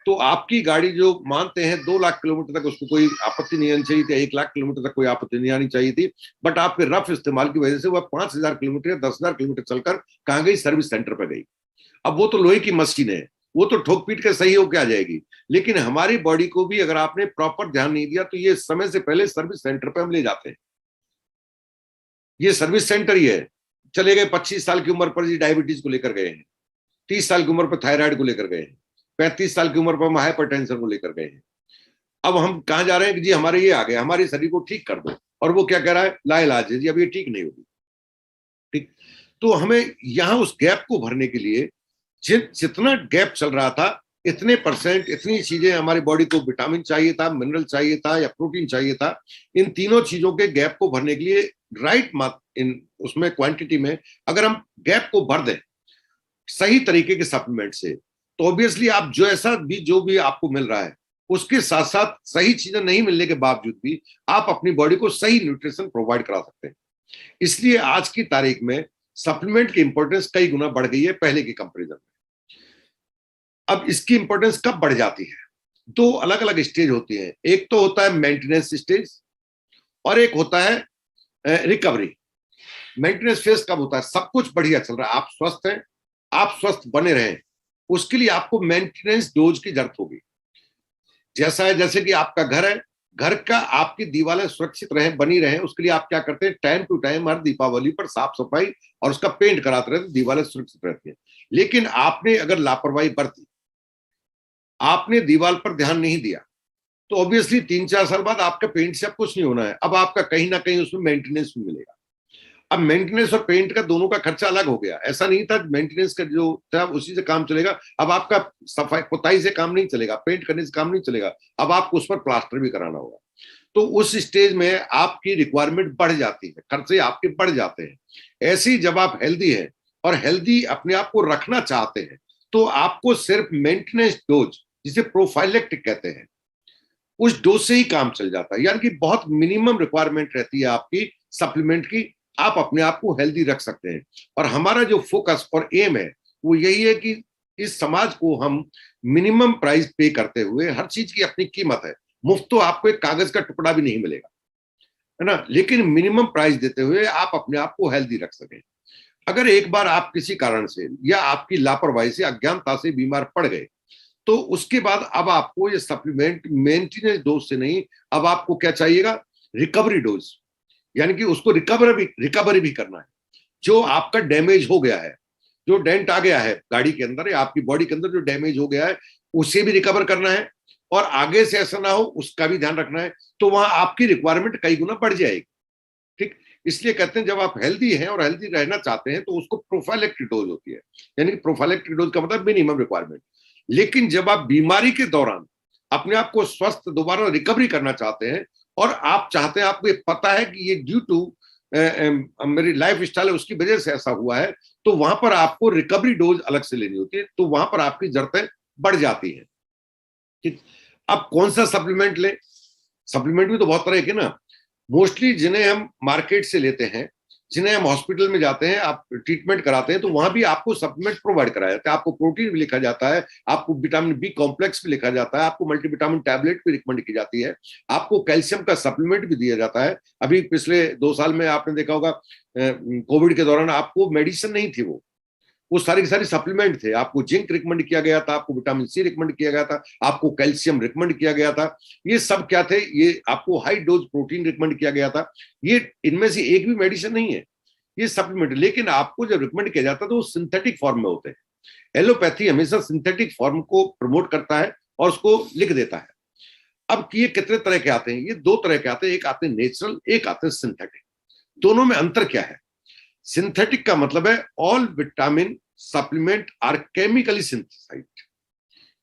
तो आपकी गाड़ी जो मानते हैं 2 लाख किलोमीटर तक उसको कोई आपत्ति नहीं आनी चाहिए थी, 1 लाख किलोमीटर तक कोई आपत्ति नहीं आनी चाहिए थी, बट आपके रफ इस्तेमाल की वजह से वह 5,000 किलोमीटर या 10,000 किलोमीटर चलकर कहाँ गई, सर्विस सेंटर पर गई। अब वो तो लोहे की मशीन है, वो तो ठोक पीट के सही होकर आ जाएगी, लेकिन हमारी बॉडी को भी अगर आपने प्रॉपर ध्यान नहीं दिया तो ये समय से पहले सर्विस सेंटर पर हम ले जाते हैं। ये सर्विस सेंटर ही है। चले गए 25 साल की उम्र पर जी डायबिटीज को लेकर गए हैं, 30 साल की उम्र पर थायराइड को लेकर गए हैं, 35 साल की उम्र पर हम हाइपरटेंशन को लेकर गए हैं। अब हम कहां जा रहे हैं कि जी हमारे ये आ गया, हमारे शरीर को ठीक कर दो, और वो क्या कह रहा है, लाइलाज है जी, अब ये ठीक नहीं होगी। ठीक, तो हमें यहां उस गैप को भरने के लिए जितना गैप चल रहा था, इतने परसेंट, इतनी चीजें हमारी बॉडी को, विटामिन चाहिए था, मिनरल चाहिए था या प्रोटीन चाहिए था, इन तीनों चीजों के गैप को भरने के लिए राइट इन उसमें क्वांटिटी में अगर हम गैप को भर दें सही तरीके के सप्लीमेंट से, तो ऑब्वियसली आप जो भी आपको मिल रहा है उसके साथ साथ सही चीजें नहीं मिलने के बावजूद भी आप अपनी बॉडी को सही न्यूट्रिशन प्रोवाइड करा सकते हैं। इसलिए आज की तारीख में सप्लीमेंट की इंपॉर्टेंस कई गुना बढ़ गई है पहले के कंपैरिजन में। अब इसकी इंपॉर्टेंस कब बढ़ जाती है, 2 अलग अलग स्टेज होती है। एक तो होता है मेंटेनेंस स्टेज और एक होता है रिकवरी। मेंटेनेंस फेज कब होता है, सब कुछ बढ़िया चल रहा है, आप स्वस्थ हैं, आप स्वस्थ बने रहें, उसके लिए आपको मेंटेनेंस डोज की जरूरत होगी। जैसे कि आपका घर है, घर का आपकी दीवारें सुरक्षित रहें, बनी रहें, उसके लिए आप क्या करते हैं, टाइम टू टाइम हर दीपावली पर साफ सफाई और उसका पेंट कराते रहते, दीवारें सुरक्षित रहती हैं। लेकिन आपने अगर लापरवाही बरती, आपने दीवार पर ध्यान नहीं दिया, तो ऑब्वियसली 3-4 साल बाद आपका पेंट से अब कुछ नहीं होना है, अब आपका कहीं ना कहीं उसमें मेंटेनेंस भी मिलेगा। अब मेंटेनेंस और पेंट का दोनों का खर्चा अलग हो गया। ऐसा नहीं था मेंटेनेंस का जो था उसी से काम चलेगा, अब आपका सफाई पुताई से काम नहीं चलेगा, पेंट करने से काम नहीं चलेगा, अब आपको उस पर प्लास्टर भी कराना होगा। तो उस स्टेज में आपकी रिक्वायरमेंट बढ़ जाती है, खर्चे आपके बढ़ जाते हैं। ऐसे ही जब आप हेल्दी हैं और हेल्दी अपने आप को रखना चाहते हैं तो आपको सिर्फ मेंटेनेंस डोज, जिसे प्रोफाइलेक्टिक कहते हैं, उस डोज से ही काम चल जाता है। यानी कि बहुत मिनिमम रिक्वायरमेंट रहती है आपकी सप्लीमेंट की, आप अपने आप को हेल्दी रख सकते हैं। और हमारा जो फोकस और एम है वो यही है कि इस समाज को हम मिनिमम प्राइस पे करते हुए, हर चीज की अपनी कीमत है, मुफ्त तो आपको एक कागज का टुकड़ा भी नहीं मिलेगा, है ना, लेकिन मिनिमम प्राइस देते हुए आप अपने आप को हेल्दी रख सकें। अगर एक बार आप किसी कारण से या आपकी लापरवाही से, अज्ञानता से बीमार पड़ गए, तो उसके बाद अब आपको ये सप्लीमेंट मेंटेनेंस डोज से नहीं, अब आपको क्या चाहिएगा, रिकवरी डोज, यानी कि उसको रिकवरी भी करना है। जो आपका डैमेज हो गया है, जो डेंट आ गया है गाड़ी के अंदर या आपकी बॉडी के अंदर जो डैमेज हो गया है, उसे भी रिकवर करना है, और आगे से ऐसा ना हो उसका भी ध्यान रखना है। तो वहां आपकी रिक्वायरमेंट कई गुना बढ़ जाएगी। ठीक, इसलिए कहते हैं जब आप हेल्दी हैं और हेल्दी रहना चाहते हैं तो उसको प्रोफाइलेक्टिक डोज होती है, यानी कि प्रोफाइलेक्टिक डोज का मतलब मिनिमम रिक्वायरमेंट। लेकिन जब आप बीमारी के दौरान अपने आप को स्वस्थ दोबारा रिकवरी करना चाहते हैं और आप चाहते हैं, आपको ये पता है कि ये ड्यू टू मेरी लाइफ स्टाइल है उसकी वजह से ऐसा हुआ है, तो वहां पर आपको रिकवरी डोज अलग से लेनी होती है, तो वहां पर आपकी जरूरतें बढ़ जाती हैं। ठीक, अब कौन सा सप्लीमेंट लें, सप्लीमेंट भी तो बहुत तरह के ना, मोस्टली जिन्हें हम मार्केट से लेते हैं, जिन्हें हम हॉस्पिटल में जाते हैं, आप ट्रीटमेंट कराते हैं, तो वहां भी आपको सप्लीमेंट प्रोवाइड कराया जाता है, आपको प्रोटीन भी लिखा जाता है, आपको विटामिन बी कॉम्प्लेक्स भी लिखा जाता है, आपको मल्टीविटामिन टैबलेट भी रिकमेंड की जाती है, आपको कैल्शियम का सप्लीमेंट भी दिया जाता है। अभी पिछले 2 साल में आपने देखा होगा कोविड के दौरान आपको मेडिसिन नहीं थी, वो वो सारी की सारी सप्लीमेंट थे। आपको जिंक रिकमेंड किया गया था, आपको विटामिन सी रिकमेंड किया गया था, आपको कैल्शियम रिकमेंड किया गया था। ये सब क्या थे? ये आपको हाई डोज प्रोटीन रिकमेंड किया गया था। ये इनमें से एक भी मेडिसिन नहीं है, ये सप्लीमेंट। लेकिन आपको जब रिकमेंड किया जाता है तो वो सिंथेटिक फॉर्म में होते हैं। एलोपैथी हमेशा सिंथेटिक फॉर्म को प्रमोट करता है और उसको लिख देता है। अब ये कितने तरह के आते हैं? ये दो तरह के आते हैं, एक आते हैं नेचुरल, एक आते हैं सिंथेटिक। दोनों में अंतर क्या है? सिंथेटिक का मतलब है all vitamin supplement are chemically synthesized,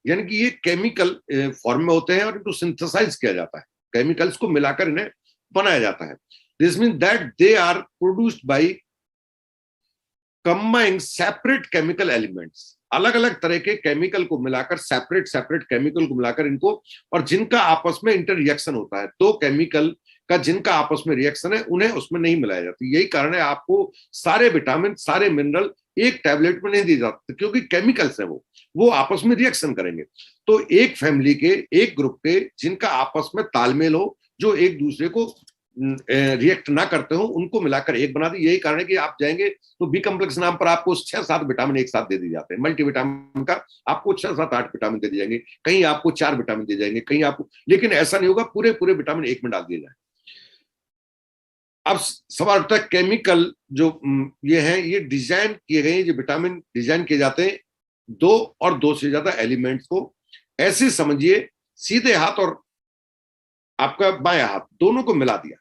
यानी कि ये केमिकल फॉर्म में होते हैं और इनको सिंथेसाइज किया जाता है, केमिकल्स को मिलाकर इन्हें बनाया जाता है। This mean that they are produced by combining separate chemical elements, अलग अलग तरह के केमिकल को मिलाकर, सेपरेट केमिकल को मिलाकर इनको, और जिनका आपस में इंटर रिएक्शन होता है। दो केमिकल का जिनका आपस में रिएक्शन है उन्हें उसमें नहीं मिलाया जाता। यही कारण है आपको सारे विटामिन, सारे मिनरल एक टैबलेट में नहीं दिए जाते, क्योंकि केमिकल्स हैं, वो आपस में रिएक्शन करेंगे। तो एक फैमिली के, एक ग्रुप के जिनका आपस में तालमेल हो, जो एक दूसरे को रिएक्ट ना करते हो, उनको मिलाकर एक बना दी। यही कारण है कि आप जाएंगे तो बी कम्प्लेक्स नाम पर आपको 6-7 विटामिन एक साथ दे दिए जाते हैं। मल्टीविटामिन का आपको 6-7-8 विटामिन दे दिए जाएंगे, कहीं आपको 4 विटामिन दे जाएंगे, कहीं आपको, लेकिन ऐसा नहीं होगा, पूरे पूरे विटामिन एक में डाल दिए जाए। अब सवाल उठता है केमिकल जो ये हैं, ये डिजाइन किए गए, जो विटामिन डिजाइन किए जाते हैं दो और दो से ज्यादा एलिमेंट्स को, ऐसे समझिए सीधे हाथ और आपका बायां हाथ दोनों को मिला दिया,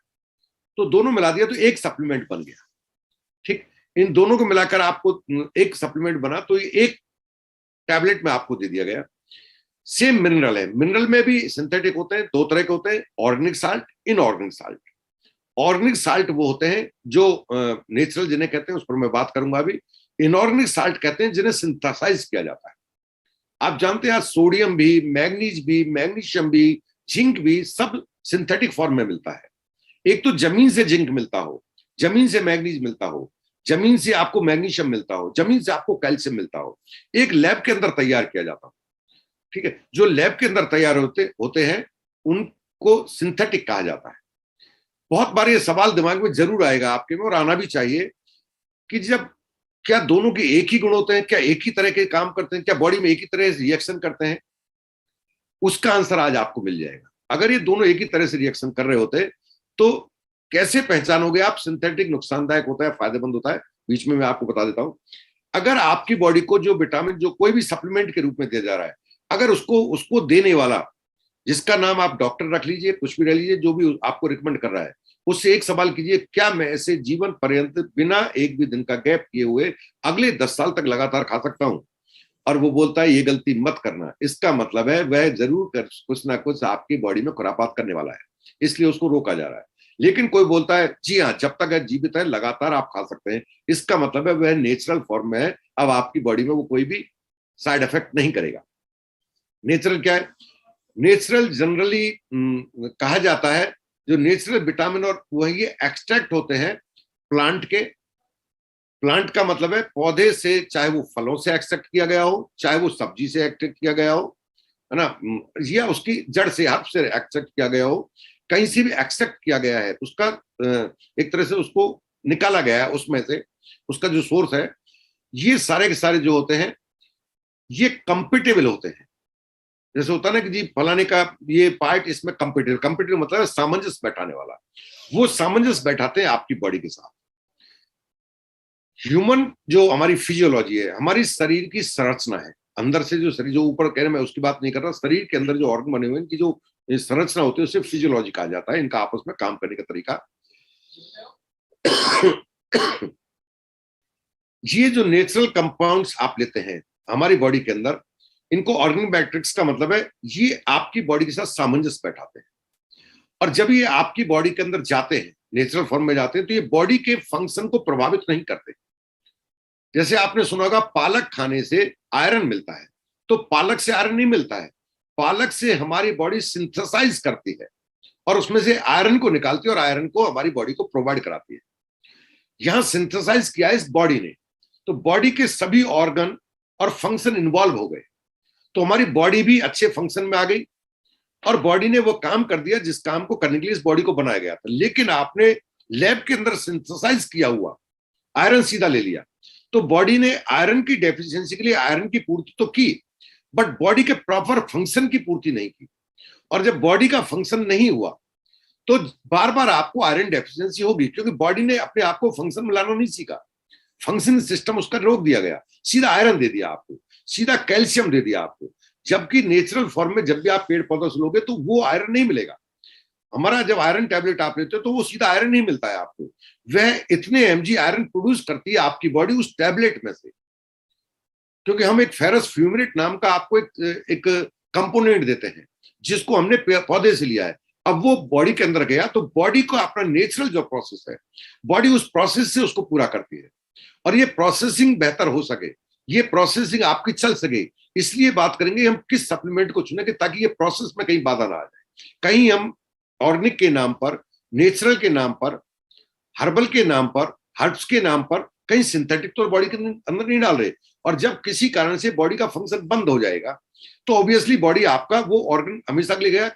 तो दोनों मिला दिया तो एक सप्लीमेंट बन गया। ठीक, इन दोनों को मिलाकर आपको एक सप्लीमेंट बना, तो ये एक टैबलेट में आपको दे दिया गया। सेम मिनरल है, मिनरल में भी सिंथेटिक होते हैं, दो तरह के होते हैं, organic salt, inorganic salt. Organic salt वो होते हैं जो नेचुरल जिन्हें कहते हैं, उस पर मैं बात करूंगा अभी। इनऑर्गेनिक साल्ट कहते हैं जिन्हें सिंथेसाइज किया जाता है। आप जानते हैं सोडियम भी, मैग्नीज भी, मैग्नीशियम भी, जिंक भी सब सिंथेटिक फॉर्म में मिलता है। एक तो जमीन से जिंक मिलता हो, जमीन से मैग्नीज मिलता हो, जमीन से आपको मैग्नीशियम मिलता हो, जमीन से आपको कैल्शियम मिलता हो, एक लैब के अंदर तैयार किया जाता हो। ठीक है, जो लैब के अंदर तैयार होते हैं उनको सिंथेटिक कहा जाता है। बहुत बार ये सवाल दिमाग में जरूर आएगा आपके में, और आना भी चाहिए, कि जब क्या दोनों के एक ही गुण होते हैं? क्या एक ही तरह के काम करते हैं? क्या बॉडी में एक ही तरह से रिएक्शन करते हैं? उसका आंसर आज आपको मिल जाएगा। अगर ये दोनों एक ही तरह से रिएक्शन कर रहे होते तो कैसे पहचानोगे आप सिंथेटिक नुकसानदायक होता है, फायदेमंद होता है? बीच में मैं आपको बता देता हूं। अगर आपकी बॉडी को जो विटामिन, जो कोई भी सप्लीमेंट के रूप में दिया जा रहा है, अगर उसको देने वाला, जिसका नाम आप डॉक्टर रख लीजिए, कुछ भी रख लीजिए, जो भी आपको रिकमेंड कर रहा है, उससे एक सवाल कीजिए, क्या मैं ऐसे जीवन पर्यंत बिना एक भी दिन का गैप किए हुए अगले 10 साल तक लगातार खा सकता हूं? और वो बोलता है ये गलती मत करना। इसका मतलब है वह जरूर कुछ ना कुछ आपकी बॉडी में खुरापात करने वाला है, इसलिए उसको रोका जा रहा है। लेकिन कोई बोलता है जी हाँ, जब तक जीवित है लगातार आप खा सकते हैं, इसका मतलब है वह नेचुरल फॉर्म में है, अब आपकी बॉडी में वो कोई भी साइड इफेक्ट नहीं करेगा। नेचुरल क्या है? नेचुरल जनरली कहा जाता है, जो नेचुरल विटामिन और वही एक्सट्रैक्ट होते हैं प्लांट के। प्लांट का मतलब है पौधे से, चाहे वो फलों से एक्सट्रैक्ट किया गया हो, चाहे वो सब्जी से एक्सट्रैक्ट किया गया हो, है ना, या उसकी जड़ से, हर्ब से एक्सट्रैक्ट किया गया हो, कहीं से भी एक्सट्रैक्ट किया गया है, उसका एक तरह से उसको निकाला गया है उसमें से, उसका जो सोर्स है, ये सारे के सारे जो होते हैं ये कंपेटेबल होते हैं। जैसे होता है ना कि जी फलाने का ये पार्ट इसमें कंपेटेबल मतलब सामंजस्य बैठाने वाला, वो सामंजस्य बैठाते हैं आपकी बॉडी के साथ। ह्यूमन जो हमारी फिजियोलॉजी है, हमारी शरीर की संरचना है, अंदर से जो शरीर, जो ऊपर कह रहे मैं उसकी बात नहीं कर रहा, शरीर के अंदर जो ऑर्गन बने हुए हैं, इनकी जो संरचना होती है उसे फिजियोलॉजी कहा जाता है, इनका आपस में काम करने का तरीका। ये जो नेचुरल कंपाउंड्स आप लेते हैं हमारी बॉडी के अंदर, इनको ऑर्गेनिक मैट्रिक्स का मतलब है ये आपकी बॉडी के साथ सामंजस्य बैठाते हैं, और जब ये आपकी बॉडी के अंदर जाते हैं, नेचुरल फॉर्म में जाते हैं, तो ये बॉडी के फंक्शन को प्रभावित नहीं करते। जैसे आपने सुना होगा पालक खाने से आयरन मिलता है, तो पालक से आयरन नहीं मिलता है, पालक से हमारी बॉडी सिंथेसाइज करती है और उसमें से आयरन को निकालती है और आयरन को हमारी बॉडी को प्रोवाइड कराती है। यहां सिंथेसाइज किया है इस बॉडी ने, तो बॉडी के सभी ऑर्गन और फंक्शन इन्वॉल्व हो गए, तो हमारी बॉडी भी अच्छे फंक्शन में आ गई और बॉडी ने वो काम कर दिया जिस काम को करने के लिए इस बॉडी को बनाया गया था। लेकिन आपने लैब के अंदर सिंथेसाइज किया हुआ आयरन सीधा ले लिया, तो बॉडी ने आयरन की डेफिशिएंसी के लिए आयरन की पूर्ति तो की, बट बॉडी के प्रॉपर फंक्शन की पूर्ति नहीं की। और जब बॉडी का फंक्शन नहीं हुआ तो बार बार आपको आयरन डेफिशिएंसी होगी, क्योंकि बॉडी ने अपने आप को फंक्शन में लाना नहीं सीखा, फंक्शन सिस्टम उसका रोक दिया गया, सीधा आयरन दे दिया आपको, सीधा कैल्शियम दे दिया आपको। जबकि नेचुरल फॉर्म में जब भी आप पेड़ पौधों से लोगे तो वो आयरन नहीं मिलेगा। हमारा जब आयरन टैबलेट आप लेते हो तो वो सीधा आयरन नहीं मिलता है आपको, वह इतने एमजी आयरन प्रोड्यूस करती है आपकी बॉडी उस टैबलेट में से, क्योंकि हम एक फेरस फ्यूमरेट नाम का आपको एक कंपोनेंट देते हैं जिसको हमने पौधे से लिया है। अब वो बॉडी के अंदर गया तो बॉडी को अपना नेचुरल जो प्रोसेस है, बॉडी उस प्रोसेस से उसको पूरा करती है। और ये प्रोसेसिंग बेहतर हो सके, ये प्रोसेसिंग आपकी चल सके, इसलिए बात करेंगे हम किस सप्लीमेंट को चुनेंगे ताकि ये प्रोसेस में कहीं बाधा ना आ जाए। कहीं हम ऑर्गेनिक के नाम पर, नेचुरल के नाम पर, हर्बल के नाम पर, हर्ब्स के नाम पर कहीं सिंथेटिक तो बॉडी के अंदर नहीं डाल रहे। और जब किसी कारण से बॉडी का फंक्शन बंद हो जाएगा तो ऑब्वियसली बॉडी आपका वो ऑर्गन हमेशा के लिए गया।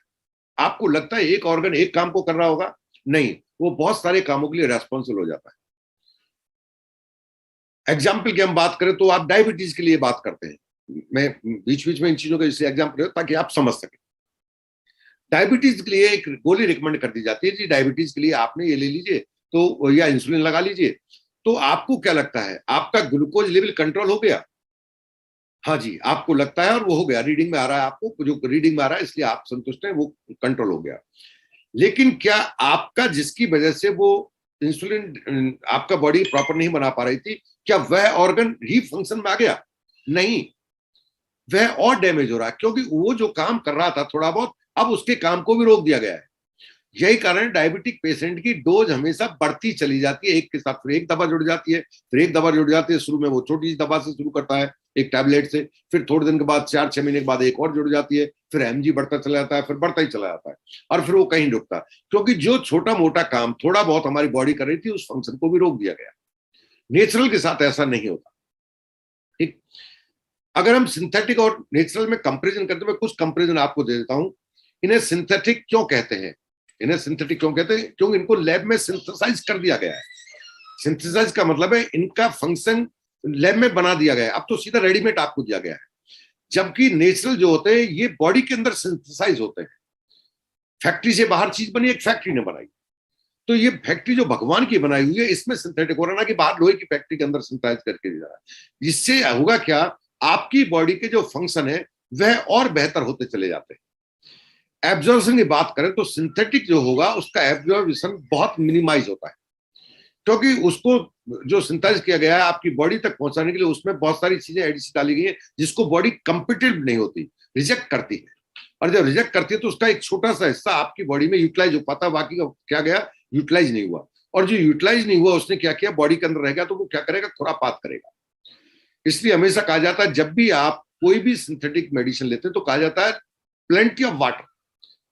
आपको लगता है एक ऑर्गन एक काम को कर रहा होगा, नहीं, वो बहुत सारे कामों के लिए रेस्पॉन्सिबल हो जाता है। एग्जाम्पल की हम बात करें तो आप डायबिटीज के लिए बात करते हैं, मैं बीच बीच में इन चीजों का इसलिए एग्जाम्पल ताकि आप समझ सकें। डायबिटीज के लिए एक गोली रिकमेंड कर दी जाती है जी, डायबिटीज के लिए आपने ये ले लीजिए तो, या इंसुलिन लगा लीजिए। तो आपको क्या लगता है, आपका ग्लूकोज लेवल कंट्रोल हो गया? हाँ जी, आपको लगता है और वो हो गया, रीडिंग में आ रहा है, आपको जो रीडिंग में आ रहा है इसलिए आप संतुष्ट हैं, वो कंट्रोल हो गया। लेकिन क्या आपका जिसकी वजह से वो इंसुलिन आपका बॉडी प्रॉपर नहीं बना पा रही थी, क्या वह ऑर्गन ही फंक्शन में आ गया? नहीं, वह और डैमेज हो रहा है, क्योंकि वो जो काम कर रहा था थोड़ा बहुत, अब उसके काम को भी रोक दिया गया है। यही कारण डायबिटिक पेशेंट की डोज हमेशा बढ़ती चली जाती है, एक के साथ फिर एक दवा जुड़ जाती है, फिर एक दवा जुड़ जाती है। शुरू में वो छोटी सी दवा से शुरू करता है, एक टैबलेट से, फिर थोड़े दिन के बाद 4-6 महीने के बाद एक और जुड़ जाती है, फिर एमजी बढ़ता चला जाता है, फिर बढ़ता ही चला जाता है, और फिर वो कहीं रुकता, क्योंकि जो छोटा मोटा काम थोड़ा बहुत हमारी बॉडी कर रही थी उस फंक्शन को भी रोक दिया गया। नेचुरल के साथ ऐसा नहीं होता। ठीक, अगर हम सिंथेटिक और नेचुरल में कंपेरिजन करते हैं, मैं कुछ कंपेरिजन आपको दे देता हूं। इन्हें सिंथेटिक क्यों कहते हैं? इन्हें सिंथेटिक क्यों कहते हैं? क्योंकि इनको लैब में सिंथेसाइज कर दिया गया है। सिंथेसाइज का मतलब है इनका फंक्शन लैब में बना दिया गया है, अब तो सीधा रेडीमेड आपको दिया गया है। जबकि नेचुरल जो होते हैं ये बॉडी के अंदर सिंथेसाइज होते हैं, फैक्ट्री से बाहर चीज बनी, एक फैक्ट्री ने बनाई। तो ये फैक्ट्री जो भगवान की बनाई हुई है इसमें सिंथेटिक हो रहा, ना कि बाहर लोहे की फैक्ट्री के अंदर सिंथेसाइज करके दिया रहा है। इससे होगा क्या, आपकी बॉडी के जो फंक्शन है वह और बेहतर होते चले जाते हैं। एब्जॉर्प्शन की बात करें तो सिंथेटिक जो होगा उसका एब्जॉर्प्शन बहुत मिनिमाइज होता है, क्योंकि उसको जो सिंथेसाइज किया गया है आपकी बॉडी तक पहुंचाने के लिए उसमें बहुत सारी चीजें एडिशन डाली गई है जिसको बॉडी कंपेटेबल नहीं होती, रिजेक्ट करती है। और जब रिजेक्ट करती है तो उसका एक छोटा सा हिस्सा आपकी बॉडी में यूटिलाइज हो पाता है, बाकी का क्या गया, यूटिलाइज नहीं हुआ। और जो यूटिलाइज नहीं हुआ उसने क्या किया, बॉडी के अंदर रहेगा तो वो क्या करेगा, खुरापात करेगा। इसलिए हमेशा कहा जाता है जब भी आप कोई भी सिंथेटिक मेडिसिन लेते हैं तो कहा जाता है प्लेंटी ऑफ वाटर,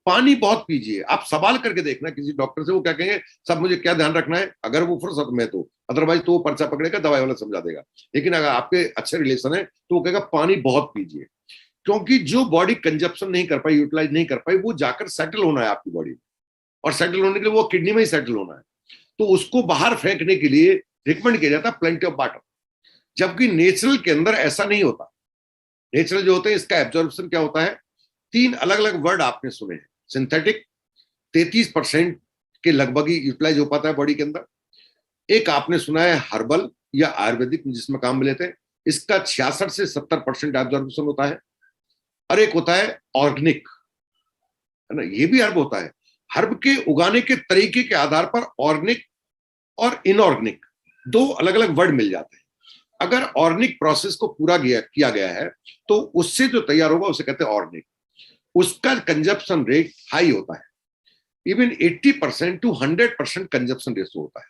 पानी बहुत पीजिए। आप सवाल करके देखना किसी डॉक्टर से, वो क्या कहेंगे, सब मुझे क्या ध्यान रखना है, अगर वो फुर्सत में तो, अदरवाइज तो वो पर्चा पकड़ेगा, दवाई वाला समझा देगा। लेकिन अगर आपके अच्छे रिलेशन है तो वो कहेगा पानी बहुत पीजिए, क्योंकि जो बॉडी कंजप्शन नहीं कर पाई, यूटिलाइज नहीं कर पाई, वो जाकर सेटल होना है आपकी बॉडी में, और सेटल होने के लिए वो किडनी में ही सेटल होना है। तो उसको बाहर फेंकने के लिए रिकमेंड किया जाता है प्लेंटी ऑफ वाटर। जबकि नेचुरल के अंदर ऐसा नहीं होता। नेचुरल जो होते हैं इसका एब्जॉर्प्शन क्या होता है, 3 अलग अलग वर्ड आपने सुने हैं। सिंथेटिक 33% के लगभग ही यूटिलाइज हो पाता है बॉडी के अंदर। एक आपने सुना है हर्बल या आयुर्वेदिक जिसमें काम में लेते हैं, इसका 66 से 70% एब्जॉर्प्शन होता है। और एक होता है ऑर्गेनिक, है ना, ये भी हर्ब होता है। हर्ब के उगाने के तरीके के आधार पर ऑर्गेनिक और इनऑर्गेनिक 2 अलग अलग वर्ड मिल जाते हैं। अगर ऑर्गेनिक प्रोसेस को पूरा किया गया है तो उससे जो तैयार होगा उसे कहते हैं ऑर्गेनिक। उसका कंजप्शन रेट हाई होता है, इवन 80% to 100% कंजप्शन रेशो होता है।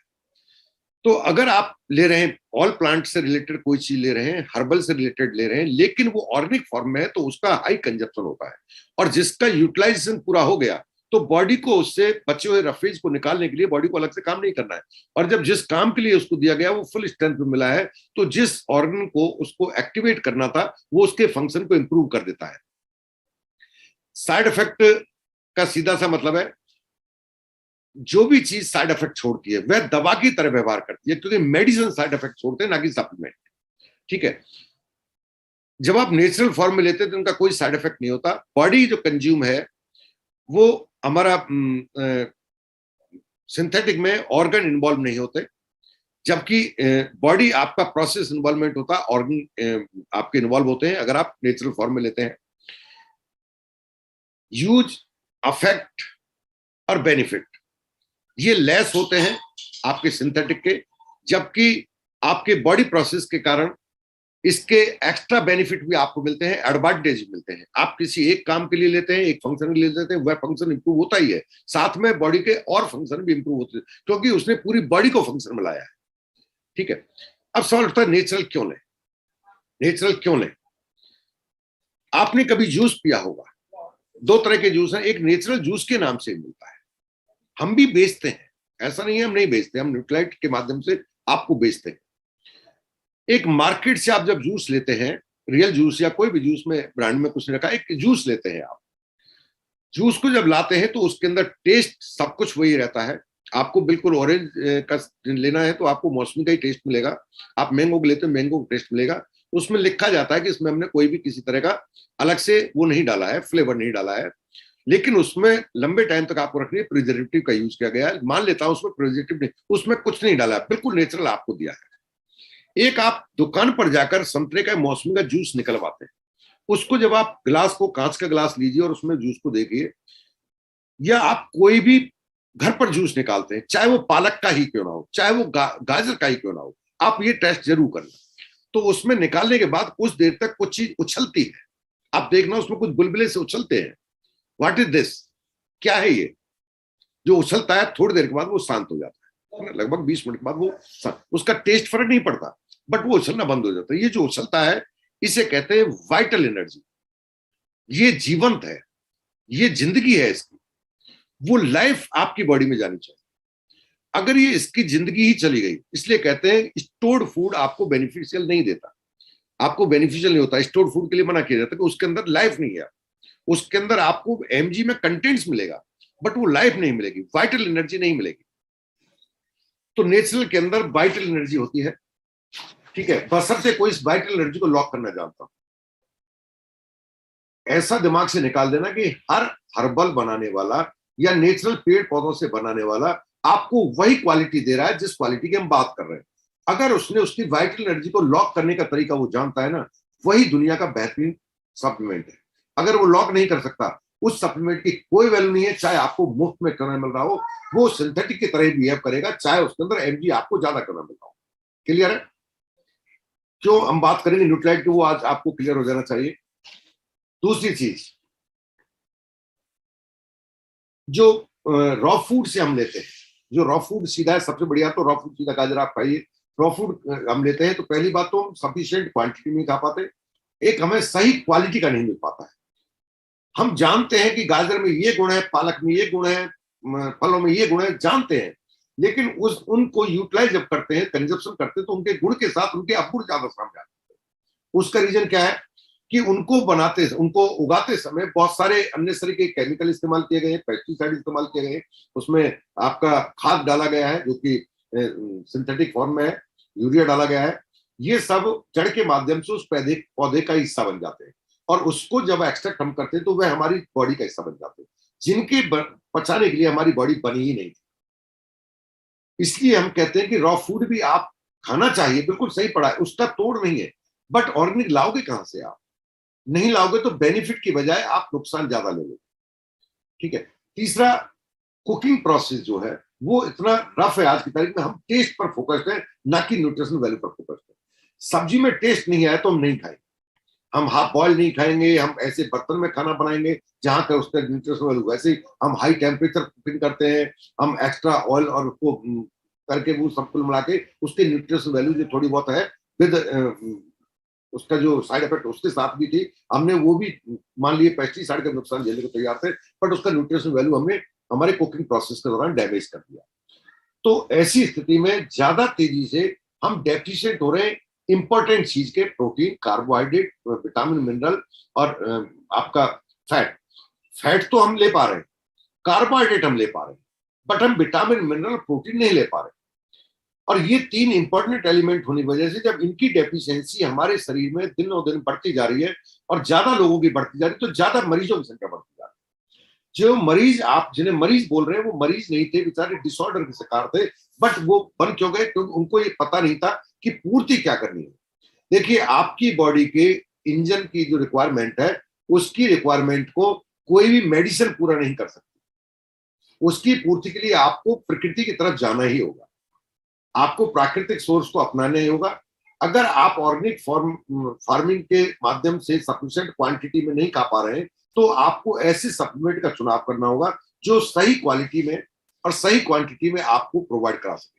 तो अगर आप ले रहे हैं ऑल प्लांट से रिलेटेड कोई चीज ले रहे हैं, हर्बल से रिलेटेड ले रहे हैं, लेकिन वो ऑर्गेनिक फॉर्म में है तो उसका हाई कंजप्शन होता है। और जिसका यूटिलाइजेशन पूरा हो गया तो बॉडी को उससे बचे हुए रफेज को निकालने के लिए बॉडी को अलग से काम नहीं करना है। और जब जिस काम के लिए उसको दिया गया वो फुल स्ट्रेंथ में मिला है, तो जिस ऑर्गन को उसको एक्टिवेट करना था वो उसके फंक्शन को इंप्रूव कर देता है। साइड इफेक्ट का सीधा सा मतलब है, जो भी चीज साइड इफेक्ट छोड़ती है वह दवा की तरह व्यवहार करती है, क्योंकि मेडिसिन साइड इफेक्ट छोड़ते हैं ना कि सप्लीमेंट। ठीक है। जब आप नेचुरल फॉर्म में लेते हैं तो उनका कोई साइड इफेक्ट नहीं होता। बॉडी जो कंज्यूम है वो हमारा सिंथेटिक में ऑर्गन इन्वॉल्व नहीं होते, जबकि बॉडी आपका प्रोसेस इन्वॉल्वमेंट होता है, ऑर्गन आपके इन्वॉल्व होते हैं अगर आप नेचुरल फॉर्म में लेते हैं। यूज, अफेक्ट और बेनिफिट ये लेस होते हैं आपके सिंथेटिक के, जबकि आपके बॉडी प्रोसेस के कारण इसके एक्स्ट्रा बेनिफिट भी आपको मिलते हैं, एडवांटेज मिलते हैं। आप किसी एक काम के लिए लेते हैं, एक फंक्शन के लिए लेते हैं, वह फंक्शन इंप्रूव होता ही है, साथ में बॉडी के और फंक्शन भी इंप्रूव होते हैं, क्योंकि उसने पूरी बॉडी को फंक्शन में लाया है। ठीक है। अब सवाल उठता है नेचुरल क्यों लें? नेचुरल क्यों लें? आपने कभी जूस पिया होगा, दो तरह के जूस हैं, एक नेचुरल जूस के नाम से मिलता है, हम भी बेचते हैं, ऐसा नहीं है हम नहीं बेचते, हम न्यूट्रीलाइट के माध्यम से आपको बेचते हैं। एक मार्केट से आप जब जूस लेते हैं, रियल जूस या कोई भी जूस में ब्रांड में कुछ नहीं रखा, एक जूस लेते हैं आप, जूस को जब लाते हैं तो उसके अंदर टेस्ट सब कुछ वही रहता है। आपको बिल्कुल ऑरेंज का लेना है तो आपको मौसमी का ही टेस्ट मिलेगा, आप मैंगो लेते हैं मैंगो का टेस्ट मिलेगा। उसमें लिखा जाता है कि इसमें हमने कोई भी किसी तरह का अलग से वो नहीं डाला है, फ्लेवर नहीं डाला है, लेकिन उसमें लंबे टाइम तक आपको रखनी है, प्रिजर्वेटिव का यूज किया गया है। मान लेता हूं उसमें प्रिजर्वेटिव नहीं, उसमें कुछ नहीं डाला है, बिल्कुल नेचुरल आपको दिया है। एक आप दुकान पर जाकर संतरे का मौसमी का जूस निकलवाते हैं, उसको जब आप गिलास को, कांच का गिलास लीजिए और उसमें जूस को देखिए, या आप कोई भी घर पर जूस निकालते हैं, चाहे वो पालक का ही क्यों ना हो, चाहे वो गाजर का ही क्यों ना हो, आप ये टेस्ट जरूर करना। तो उसमें निकालने के बाद कुछ देर तक कुछ चीज उछलती है, आप देखना उसमें कुछ बुलबुले से उछलते हैं। What is this? क्या है ये जो उछलता है? थोड़ी देर के बाद वो शांत हो जाता है, लगभग 20 मिनट के बाद वो उसका टेस्ट फर्क नहीं पड़ता, बट वो उछलना बंद हो जाता है। ये जो उछलता है इसे कहते हैं वाइटल एनर्जी, ये जीवंत है, ये जिंदगी है इसकी, वो लाइफ आपकी बॉडी में जानी चाहिए। अगर ये इसकी जिंदगी ही चली गई, इसलिए कहते हैं स्टोर्ड फूड आपको बेनिफिशियल नहीं देता, आपको बेनिफिशियल नहीं होता। स्टोर्ड फूड के लिए मना किया जाता है कि उसके अंदर लाइफ नहीं है, उसके अंदर आपको एमजी में कंटेंट्स मिलेगा बट वो लाइफ नहीं मिलेगी, वाइटल एनर्जी नहीं मिलेगी। तो नेचुरल के अंदर वाइटल एनर्जी होती है। ठीक है, बशर्ते कोई इस वाइटल एनर्जी को लॉक करना जानता हो। ऐसा दिमाग से निकाल देना कि हर हर्बल बनाने वाला या नेचुरल पेड़ पौधों से बनाने वाला आपको वही क्वालिटी दे रहा है जिस क्वालिटी की हम बात कर रहे हैं। अगर उसने उसकी वाइटल एनर्जी को लॉक करने का तरीका वो जानता है ना, वही दुनिया का बेहतरीन सप्लीमेंट है। अगर वो लॉक नहीं कर सकता, उस सप्लीमेंट की कोई वैल्यू नहीं है, चाहे आपको मुफ्त में करना मिल रहा हो, वो सिंथेटिक की तरह बिहेव करेगा, चाहे उसके अंदर एमजी आपको ज्यादा करना मिल रहा हो। क्लियर है? जो हम बात करेंगे न्यूट्रीलाइट की, वो आज आपको क्लियर हो जाना चाहिए। दूसरी चीज, जो रॉ फूड से हम लेते हैं, जो रॉ फूड सीधा है, सबसे बढ़िया तो रॉ फूड सीधा गाजर आप खाइए। रॉ फूड हम लेते हैं तो पहली बात तो हम सफिशिएंट क्वांटिटी में खा पाते, एक हमें सही क्वालिटी का नहीं मिल पाता है। हम जानते हैं कि गाजर में ये गुण है, पालक में ये गुण है, फलों में ये गुण है, जानते हैं, लेकिन उनको यूटिलाइज जब करते हैं, कंजप्शन करते हैं, तो उनके गुण के साथ उनके अपूर्ण ज्यादा सामने आते हैं। उसका रीजन क्या है कि उनको उगाते समय बहुत सारे अननेसेसरी के केमिकल इस्तेमाल किए गए हैं, पेस्टिसाइड इस्तेमाल किए गए हैं, उसमें आपका खाद डाला गया है जो कि सिंथेटिक फॉर्म में है, यूरिया डाला गया है। ये सब जड़ के माध्यम से उस पौधे का हिस्सा बन जाते हैं, और उसको जब एक्सट्रैक्ट हम करते हैं तो वह हमारी बॉडी का हिस्सा बन जाते हैं, जिनके पचाने के लिए हमारी बॉडी बनी ही नहीं थी। इसलिए हम कहते हैं कि रॉ फूड भी आप खाना चाहिए, बिल्कुल सही पड़ा है, उसका तोड़ नहीं है, बट ऑर्गेनिक लाओगे कहां से? आप नहीं लाओगे तो बेनिफिट की बजाय आप नुकसान ज्यादा ले लोगे। ठीक है। तीसरा, कुकिंग प्रोसेस जो है वो इतना रफ है आज की तारीख में, हम टेस्ट पर फोकस्ड है, ना कि न्यूट्रिशन वैल्यू पर फोकस्ड है। सब्जी में टेस्ट नहीं आया तो हम नहीं खाएंगे, हम हाफ बॉयल नहीं खाएंगे, हम ऐसे बर्तन में खाना बनाएंगे जहां का उसका न्यूट्रिशन वैल्यू। वैसे ही हम हाई टेम्परेचर कुकिंग करते हैं, हम एक्स्ट्रा ऑयल और उसको करके वो सब कुल मिला के उसके न्यूट्रिशन वैल्यू जो थोड़ी बहुत है विद उसका जो साइड इफेक्ट उसके साथ भी थी, हमने वो भी मान लिए पेस्टिसाइड का नुकसान झेलने को तैयार थे, बट उसका न्यूट्रिशन वैल्यू हमने हमारे कुकिंग प्रोसेस के दौरान डैमेज कर दिया। तो ऐसी स्थिति में ज्यादा तेजी से हम डेफिशिएंट हो रहे हैं इंपॉर्टेंट चीज के, प्रोटीन, कार्बोहाइड्रेट, विटामिन, मिनरल और आपका फैट तो हम ले पा रहे हैं, कार्बोहाइड्रेट हम ले पा रहे हैं, बट हम विटामिन, मिनरल, प्रोटीन नहीं ले पा रहे। और ये तीन इंपॉर्टेंट एलिमेंट होने की वजह से जब इनकी डेफिशिएंसी हमारे शरीर में दिनों दिन बढ़ती जा रही है और ज्यादा लोगों की बढ़ती जा रही है, तो ज्यादा मरीजों की संख्या बढ़ती जा रही है। जो मरीज, आप जिन्हें मरीज बोल रहे हैं, वो मरीज नहीं थे, बेचारे डिसऑर्डर के शिकार थे, बट वो बन क्यों गए? क्योंकि उनको ये पता नहीं था कि पूर्ति क्या करनी है। देखिए, आपकी बॉडी के इंजन की जो रिक्वायरमेंट है, उसकी रिक्वायरमेंट को कोई भी मेडिसिन पूरा नहीं कर सकती। उसकी पूर्ति के लिए आपको प्रकृति की तरफ जाना ही होगा, आपको प्राकृतिक सोर्स को अपनाना ही होगा। अगर आप ऑर्गेनिक फार्मिंग के माध्यम से सफिशिएंट क्वांटिटी में नहीं खा पा रहे हैं, तो आपको ऐसे सप्लीमेंट का चुनाव करना होगा जो सही क्वालिटी में और सही क्वांटिटी में आपको प्रोवाइड करा सके।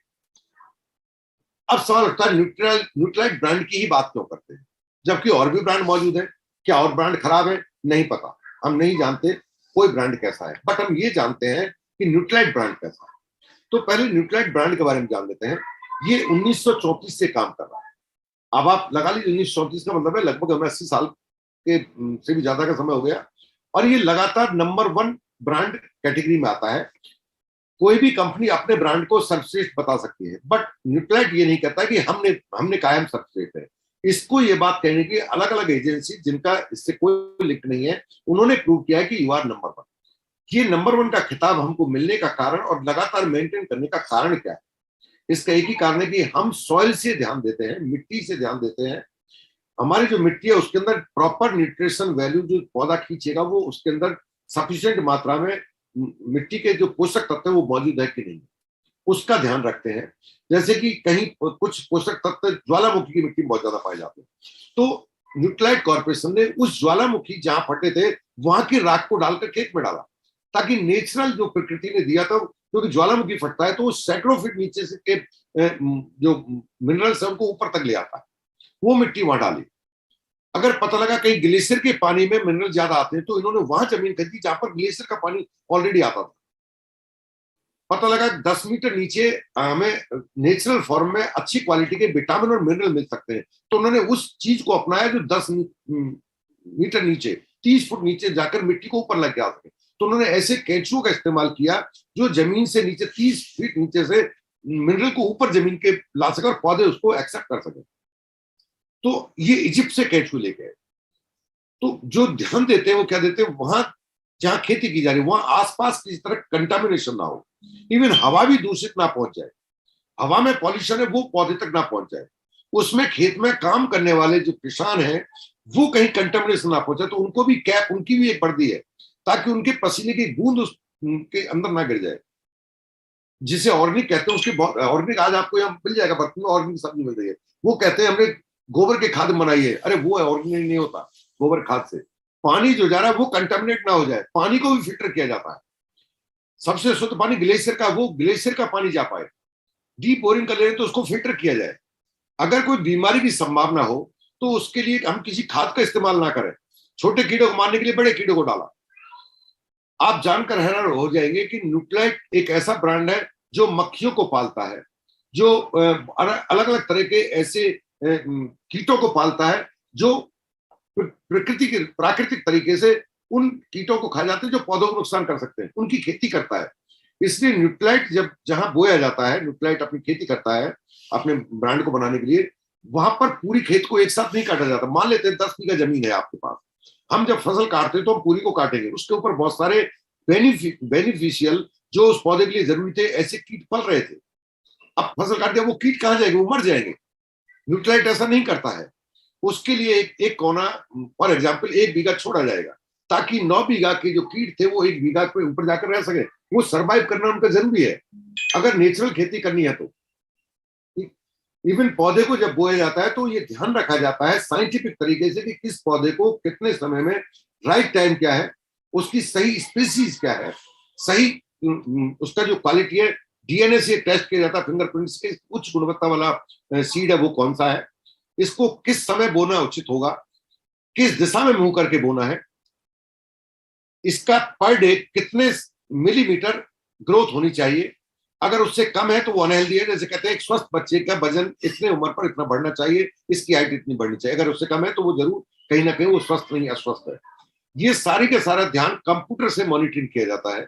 अब सवाल उठता है, न्यूट्रालाइट ब्रांड की ही बात क्यों करते हैं, जबकि और भी ब्रांड मौजूद है? क्या और ब्रांड खराब है? नहीं पता, हम नहीं जानते कोई ब्रांड कैसा है, बट हम ये जानते हैं कि न्यूट्रालाइट ब्रांड कैसा है। तो पहले न्यूट्रालाइट ब्रांड के बारे में जान लेते हैं। ये 1934 से काम कर रहा है। अब आप लगा लीजिए 1934 का मतलब है लगभग हमें 80 साल के से भी ज्यादा का समय हो गया, और ये लगातार नंबर 1 ब्रांड कैटेगरी में आता है। कोई भी कंपनी अपने ब्रांड को सर्वश्रेष्ठ बता सकती है, बट न्यूट्रालाइट ये नहीं कहता कि हमने कायम सर्वश्रेष्ठ है। इसको ये बात कहने की अलग अलग एजेंसी, जिनका इससे कोई लिंक नहीं है, उन्होंने प्रूव किया है कि यू आर नंबर 1। ये नंबर 1 का खिताब हमको मिलने का कारण और लगातार मेंटेन करने का कारण क्या है? इसका एक ही कारण है कि हम सॉइल से ध्यान देते हैं, मिट्टी से ध्यान देते हैं। हमारी जो मिट्टी है उसके अंदर प्रॉपर न्यूट्रिशन वैल्यू जो पौधा खींचेगा, वो उसके अंदर सफिशिएंट मात्रा में मिट्टी के जो पोषक तत्व है वो मौजूद है कि नहीं, उसका ध्यान रखते हैं। जैसे कि कहीं कुछ पोषक तत्व ज्वालामुखी की मिट्टी में बहुत ज्यादा पाए जाते हैं, तो न्यूट्रालाइट कॉर्पोरेशन ने उस ज्वालामुखी जहां फटे थे वहां की राख को डालकर खेत में डाला, ताकि नेचुरल जो प्रकृति ने दिया था, क्योंकि ज्वालामुखी फटता है तो वो सैकड़ों फीट नीचे से के जो मिनरल्स है उनको ऊपर तक ले आता है, वो मिट्टी वहां डाली। अगर पता लगा कहीं ग्लेशियर के पानी में मिनरल ज्यादा आते हैं, तो इन्होंने वहां जमीन खरीदी जहां पर ग्लेशियर का पानी ऑलरेडी आता था। पता लगा 10 मीटर नीचे हमें नेचुरल फॉर्म में अच्छी क्वालिटी के विटामिन और मिनरल मिल सकते हैं, तो उन्होंने उस चीज को अपनाया जो 10 मीटर नीचे, 30 फुट नीचे जाकर मिट्टी को ऊपर लग जा सके। तो उन्होंने ऐसे केंचुओं का इस्तेमाल किया जो जमीन से नीचे 30 फीट नीचे से मिनरल को ऊपर जमीन के ला सके और पौधे उसको एक्सेप्ट कर सके। तो ये इजिप्ट से केंचुए लेके आए। तो जो ध्यान देते हैं वो क्या देते हैं, वहां जहां खेती की जा रही है वहां आसपास किसी तरह कंटामिनेशन ना हो, इवन हवा भी दूषित ना पहुंच जाए, हवा में पॉल्यूशन है वो पौधे तक ना पहुंच जाए, उसमें खेत में काम करने वाले जो किसान हैं वो कहीं कंटामिनेशन ना पहुंचे, तो उनको भी कैप, उनकी भी एक वर्दी है, ताकि उनके पसीने की बूंद उसके अंदर ना गिर जाए, जिसे ऑर्गेनिक कहते हैं। उसके ऑर्गेनिक आज आपको यहाँ मिल जाएगा, बर्तन में ऑर्गेनिक सब्जी मिल रही है, वो कहते हैं हमने गोबर के खाद बनाई है, अरे वो ऑर्गेनिक नहीं होता। गोबर खाद से पानी जो जा रहा है वो कंटामिनेट ना हो जाए, पानी को भी फिल्टर किया जाता है। सबसे शुद्ध पानी ग्लेशियर का, वो ग्लेशियर का पानी जा पाए, डीप बोरिंग कर ले रहे तो उसको फिल्टर किया जाए। अगर कोई बीमारी की संभावना हो तो उसके लिए हम किसी खाद का इस्तेमाल ना करें, छोटे कीड़ों को मारने के लिए बड़े कीड़ों को डाला। आप जानकर हैरान हो जाएंगे कि न्यूट्रालाइट एक ऐसा ब्रांड है जो मक्खियों को पालता है, जो अलग अलग तरह के ऐसे कीटों को पालता है जो प्राकृतिक तरीके से उन कीटों को खा जाते हैं जो पौधों को नुकसान कर सकते हैं, उनकी खेती करता है। इसलिए न्यूट्रालाइट जब जहां बोया जाता है, न्यूट्रालाइट अपनी खेती करता है अपने ब्रांड को बनाने के लिए, वहां पर पूरी खेत को एक साथ नहीं काटा जाता। मान लेते हैं 10 बीघा जमीन है आपके पास, हम जब फसल काटते हैं तो हम पूरी को काटेंगे, उसके ऊपर बहुत सारे बेनिफिशियल जो उस पौधे के लिए जरूरी थे ऐसे कीट पल रहे थे। अब फसल काट दिया, वो कीट कहां जाएंगे, वो मर जाएंगे। न्यूट्रालाइट ऐसा नहीं करता है, उसके लिए एक कोना फॉर एग्जाम्पल 1 बीघा छोड़ा जाएगा, ताकि 9 बीघा के जो कीट थे वो 1 बीघा के ऊपर जाकर रह सके। वो सरवाइव करना उनका जरूरी है अगर नेचुरल खेती करनी है तो। इवन पौधे को जब बोया जाता है तो ये ध्यान रखा जाता है साइंटिफिक तरीके से कि किस पौधे को कितने समय में, राइट टाइम क्या है, उसकी सही स्पीसीज क्या है, सही उसका जो क्वालिटी है, डीएनए से टेस्ट किया जाता है, फिंगरप्रिंट्स के उच्च गुणवत्ता वाला सीड है वो कौन सा है, इसको किस समय बोना उचित होगा, किस दिशा में मुंह करके बोना है, इसका पर डे कितने मिलीमीटर ग्रोथ होनी चाहिए, अगर उससे कम है तो वो अनहेल्दी है। जैसे कहते हैं एक स्वस्थ बच्चे का वजन इतने उम्र पर इतना बढ़ना चाहिए, इसकी हाइट इतनी बढ़नी चाहिए, अगर उससे कम है तो वो जरूर कहीं ना कहीं वो स्वस्थ नहीं, अस्वस्थ है। ये सारी के सारा ध्यान कंप्यूटर से मॉनिटरिंग किया जाता है।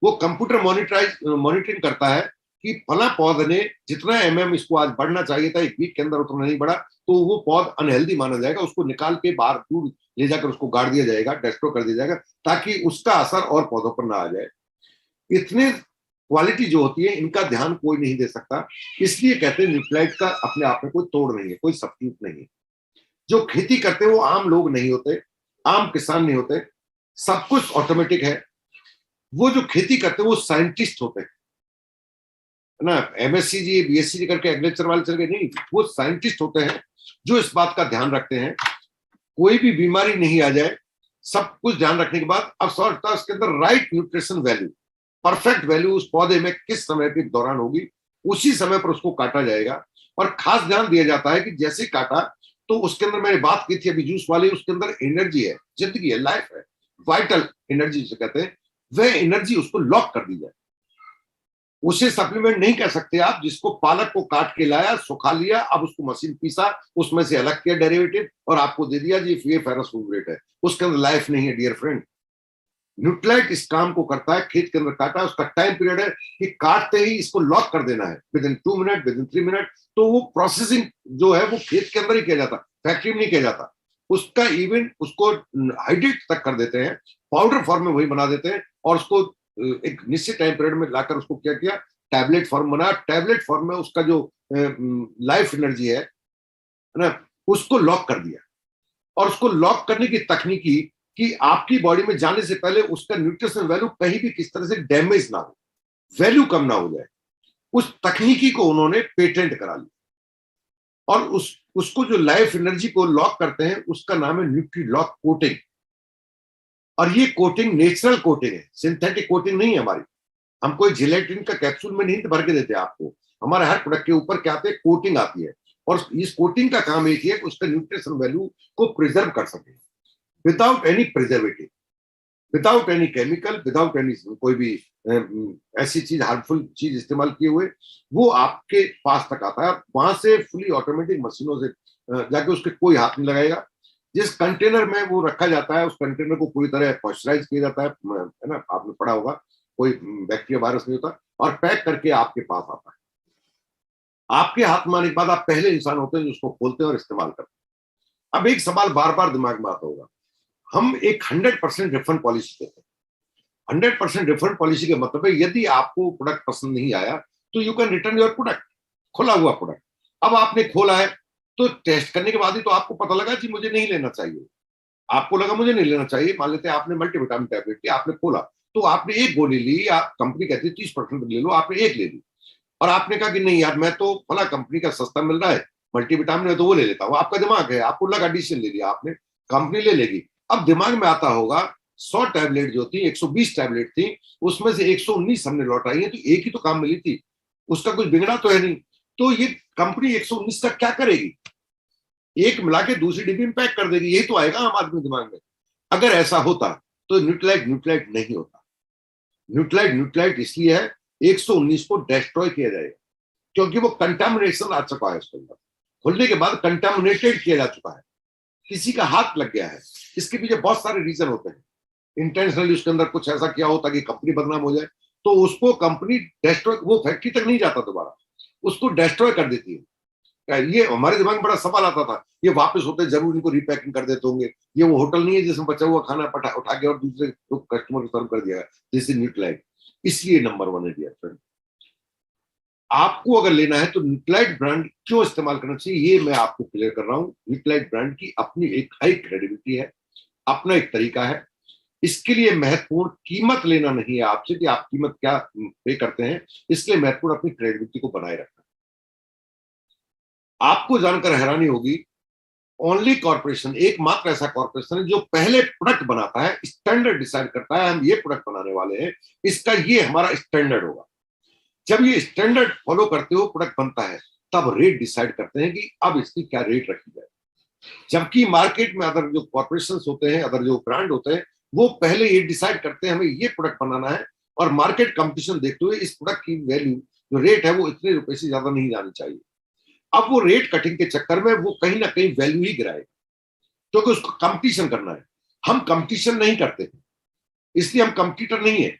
वो कंप्यूटर मॉनिटरिंग करता है कि फला पौध ने जितना इसको आज बढ़ना चाहिए था 1 वीक के अंदर उतना नहीं बढ़ा, तो वो पौध अनहेल्दी माना जाएगा, उसको निकाल के बाहर दूर ले जाकर उसको गाड़ दिया जाएगा, डेस्ट्रो कर दिया जाएगा, ताकि उसका असर और पौधों पर ना आ जाए। इतने क्वालिटी जो होती है इनका ध्यान कोई नहीं दे सकता। इसलिए कहते हैं न्यूट्राइट का अपने आप में कोई तोड़ नहीं है, कोई सब्स्टिट्यूट नहीं है। जो खेती करते हैं वो आम लोग नहीं होते, आम किसान नहीं होते, सब कुछ ऑटोमेटिक है। वो जो खेती करते हैं वो साइंटिस्ट होते हैं ना, एमएससी जी बीएससी जी करके एग्रीकल्चर वाले चल गए नहीं, वो साइंटिस्ट होते हैं जो इस बात का ध्यान रखते हैं कोई भी बीमारी नहीं आ जाए। सब कुछ ध्यान रखने के बाद अब सवाल उठता है उसके अंदर right nutrition value, perfect value उस पौधे में किस समय के दौरान होगी, उसी समय पर उसको काटा जाएगा। और खास ध्यान दिया जाता है कि जैसे काटा तो उसके अंदर, मैंने बात की थी अभी जूस वाली, उसके अंदर एनर्जी है, जिंदगी है, लाइफ है, वाइटल एनर्जी जिसे कहते हैं, वह एनर्जी उसको लॉक कर दी जाए। उसे सप्लीमेंट नहीं कह सकते आप, जिसको पालक को काट के लाया, सुखा लिया, अब उसको मशीन पीसा, उसमें से अलग किया डेरिवेटिव और आपको दे दिया जी ये फेरस फुलग्रेट है, उसके अंदर लाइफ नहीं है डियर फ्रेंड। न्यूट्राइट इस काम को करता है, खेत के अंदर काटा, उसका टाइम पीरियड है कि काटते ही इसको लॉक कर देना है with in 2 minute, with in 3 minute. तो वो प्रोसेसिंग जो है वो खेत के अंदर ही किया जाता, फैक्ट्री में नहीं किया जाता। उसका इवन उसको हाइड्रेट तक कर देते हैं, पाउडर फॉर्म में वही बना देते हैं, और उसको एक निश्चित टाइम पीरियड में लाकर उसको क्या किया, टैबलेट फॉर्म बना, टैबलेट फॉर्म में उसका जो लाइफ एनर्जी है ना, उसको लॉक कर दिया। और उसको लॉक करने की तकनीकी कि आपकी बॉडी में जाने से पहले उसका न्यूट्रिशन वैल्यू कहीं भी किस तरह से डैमेज ना हो, वैल्यू कम ना हो जाए, उस तकनीकी को उन्होंने पेटेंट करा लिया। और उसको जो लाइफ एनर्जी को लॉक करते हैं उसका नाम है न्यूट्रीलॉक कोटिंग। और ये कोटिंग नेचुरल कोटिंग है, सिंथेटिक कोटिंग नहीं है हमारी। हम कोई जिलेटिन का कैप्सूल में नहीं भर के देते आपको, हमारे हर प्रोडक्ट के ऊपर क्या आते हैं, कोटिंग आती है। और इस कोटिंग का काम एक ही है कि उसका न्यूट्रिशन वैल्यू को प्रिजर्व कर सके without any preservative, without any chemical, without any कोई भी ऐसी चीज, हार्मफुल चीज इस्तेमाल किए हुए, वो आपके पास तक आता है। वहां से फुली ऑटोमेटिक मशीनों से जाके उसके कोई हाथ नहीं लगाएगा। जिस कंटेनर में वो रखा जाता है उस कंटेनर को पूरी तरह पॉइस्चराइज किया जाता है ना, आपने पढ़ा होगा, कोई बैक्टीरिया वायरस नहीं होता, और पैक करके आपके पास आता है। आपके हाथ में आने के बाद आप पहले इंसान होते हैं जो उसको खोलते हैं और इस्तेमाल करते हैं। अब एक सवाल बार बार दिमाग में आता होगा, हम एक 100% रिफंड पॉलिसी देते हैं। 100% रिफंड पॉलिसी का मतलब है यदि आपको प्रोडक्ट पसंद नहीं आया तो you can return your product, खुला हुआ प्रोडक्ट। अब आपने खोला है तो टेस्ट करने के बाद ही तो आपको पता लगा कि मुझे नहीं लेना चाहिए, आपको लगा मुझे नहीं लेना चाहिए। मान लेते हैं आपने मल्टीविटामिन टैबलेट की, आपने खोला तो आपने एक गोली ली, आप कंपनी कहती है 30% ले लो, आपने एक ले ली, और आपने कहा कि नहीं यार मैं तो फला कंपनी का सस्ता मिल रहा है मल्टीविटामिन में तो वो ले लेता हूँ। आपका दिमाग है, आपको लगा डिसीजन ले लिया आपने, कंपनी ले लेगी। अब दिमाग में आता होगा 100 टैबलेट जो थी, 120 टैबलेट थी, उसमें से 119 हमने लौटाई है, तो एक ही तो काम मिली थी, उसका कुछ बिगड़ा तो है नहीं। तो ये कंपनी 119 का क्या करेगी, एक मिला के दूसरी डिब्बी में पैक कर देगी, यही तो आएगा आम आदमी दिमाग में। अगर ऐसा होता तो न्यूट्राइट नहीं होता। न्यूट्राइट इसलिए है 119 को डिस्ट्रॉय किया जाएगा क्योंकि वो कंटामिनेशन आ चुका है, उसके अंदर खोलने के बाद कंटामिनेटेड किया जा चुका है, किसी का हाथ लग गया है। इसके पीछे बहुत सारे रीजन होते हैं, इंटेंशनली उसके अंदर कुछ ऐसा किया हो ताकि कंपनी बदनाम हो जाए, तो उसको कंपनी डिस्ट्रॉय, वो फैक्ट्री तक नहीं जाता दोबारा, उसको डिस्ट्रॉय कर देती है। ये हमारे दिमाग में बड़ा सवाल आता था, ये वापस होते जरूर इनको रिपैकिंग कर देते होंगे, ये वो होटल नहीं है जिसमें बचा हुआ खाना उठा के और दूसरे कस्टमर को सर्व कर दिया, दिस इज न्यूट्राइट। इसलिए नंबर 1 है डियर फ्रेंड। आपको अगर लेना है तो न्यूट्राइट ब्रांड क्यों इस्तेमाल करना चाहिए ये मैं आपको क्लियर कर रहा हूं। न्यूट्राइट ब्रांड की अपनी एक हाई क्रेडिबिलिटी है, अपना एक तरीका है। इसके लिए महत्वपूर्ण कीमत लेना नहीं है आपसे कि आप कीमत क्या पे करते हैं, इसलिए महत्वपूर्ण अपनी क्रेडिबिलिटी को बनाए रखना। आपको जानकर हैरानी होगी, ओनली कॉर्पोरेशन, एकमात्र ऐसा कॉर्पोरेशन है जो पहले प्रोडक्ट बनाता है, स्टैंडर्ड डिसाइड करता है, हम ये प्रोडक्ट बनाने वाले हैं, इसका ये हमारा स्टैंडर्ड होगा। जब ये स्टैंडर्ड फॉलो करते हो प्रोडक्ट बनता है, तब रेट डिसाइड करते हैं कि अब इसकी क्या रेट रखी जाए। जबकि मार्केट में अदर जो कॉर्पोरेशन होते हैं, अदर जो ब्रांड होते हैं, वो पहले ये डिसाइड करते हैं हमें ये प्रोडक्ट बनाना है, और मार्केट कंपटीशन देखते हुए इस प्रोडक्ट की वैल्यू जो रेट है वो इतने रुपए से ज्यादा नहीं जानी चाहिए। अब वो रेट कटिंग के चक्कर में वो कहीं ना कहीं वैल्यू ही गिराएगा, क्योंकि उसको कंपटीशन करना है। हम कंपटीशन नहीं करते, इसलिए हम कंपटीटर नहीं है।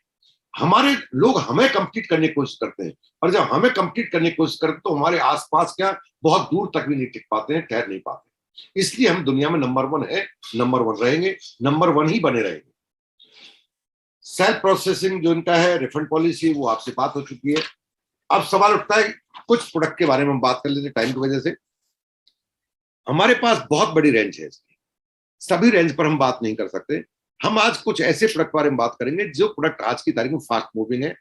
हमारे लोग हमें कंप्लीट करने की कोशिश करते हैं, और जब हमें कंप्लीट करने की कोशिश करते हैं तो हमारे आसपास क्या बहुत दूर तक भी नहीं टिक पाते हैं, ठहर नहीं पाते। इसलिए हम दुनिया में नंबर वन है, नंबर वन रहेंगे, नंबर वन ही बने रहेंगे। सेल्फ प्रोसेसिंग जो इनका है, रिफंड पॉलिसी, वो आपसे बात हो चुकी है। अब सवाल उठता है कुछ प्रोडक्ट के बारे में हम बात कर लेते हैं टाइम की वजह से। हमारे पास बहुत बड़ी रेंज है इसकी, सभी रेंज पर हम बात नहीं कर सकते। हम आज कुछ ऐसे प्रोडक्ट बारे में बात करेंगे जो प्रोडक्ट आज की तारीख में फास्ट मूविंग है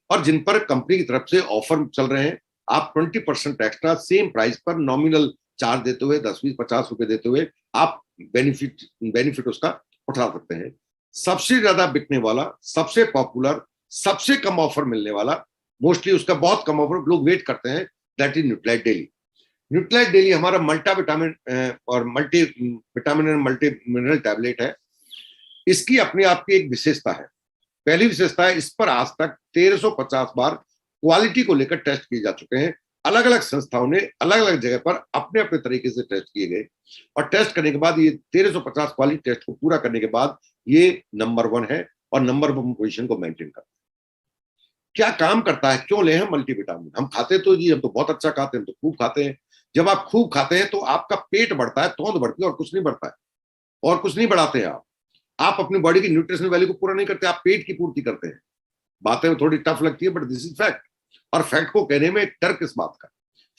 और जिन पर कंपनी की तरफ से ऑफर चल रहे हैं। आप 20% एक्स्ट्रा सेम प्राइस पर नॉमिनल चार्ज देते हुए 10, 20, 50 रुपए देते हुए आप बेनिफिट उसका उठा सकते हैं। सबसे ज्यादा बिकने वाला, सबसे पॉपुलर, सबसे कम ऑफर मिलने वाला, मोस्टली उसका बहुत कम ऑफर लोग वेट करते हैं, दैट इज न्यूट्रालाइट डेली। न्यूट्रालाइट डेली हमारा मल्टा विटामिन और multi vitamin and multi mineral tablet है। इसकी अपनी आपकी एक विशेषता है। पहली विशेषता है, इस पर आज तक 1350 बार क्वालिटी को लेकर टेस्ट किए जा चुके हैं। अलग अलग संस्थाओं ने अलग अलग जगह पर अपने अपने तरीके से टेस्ट किए गए और टेस्ट करने के बाद ये 1350 क्वालिटी टेस्ट को पूरा करने के बाद ये नंबर वन है और नंबर वन पोजीशन को मेंटेन करता है। क्या काम करता है, क्यों ले हम मल्टीविटामिन? हम खाते तो जी, हम तो बहुत अच्छा खाते हैं, हम तो खूब खाते हैं। जब आप खूब खाते हैं तो आपका पेट बढ़ता है, तौंद बढ़ती है, और कुछ नहीं बढ़ता है, और कुछ नहीं बढ़ाते हैं आप अपनी बॉडी की न्यूट्रिशनल वैल्यू को पूरा नहीं करते, आप पेट की पूर्ति करते हैं। बातें थोड़ी टफ लगती है बट दिस इज फैक्ट। और फैक्ट को कहने में डर किस बात का?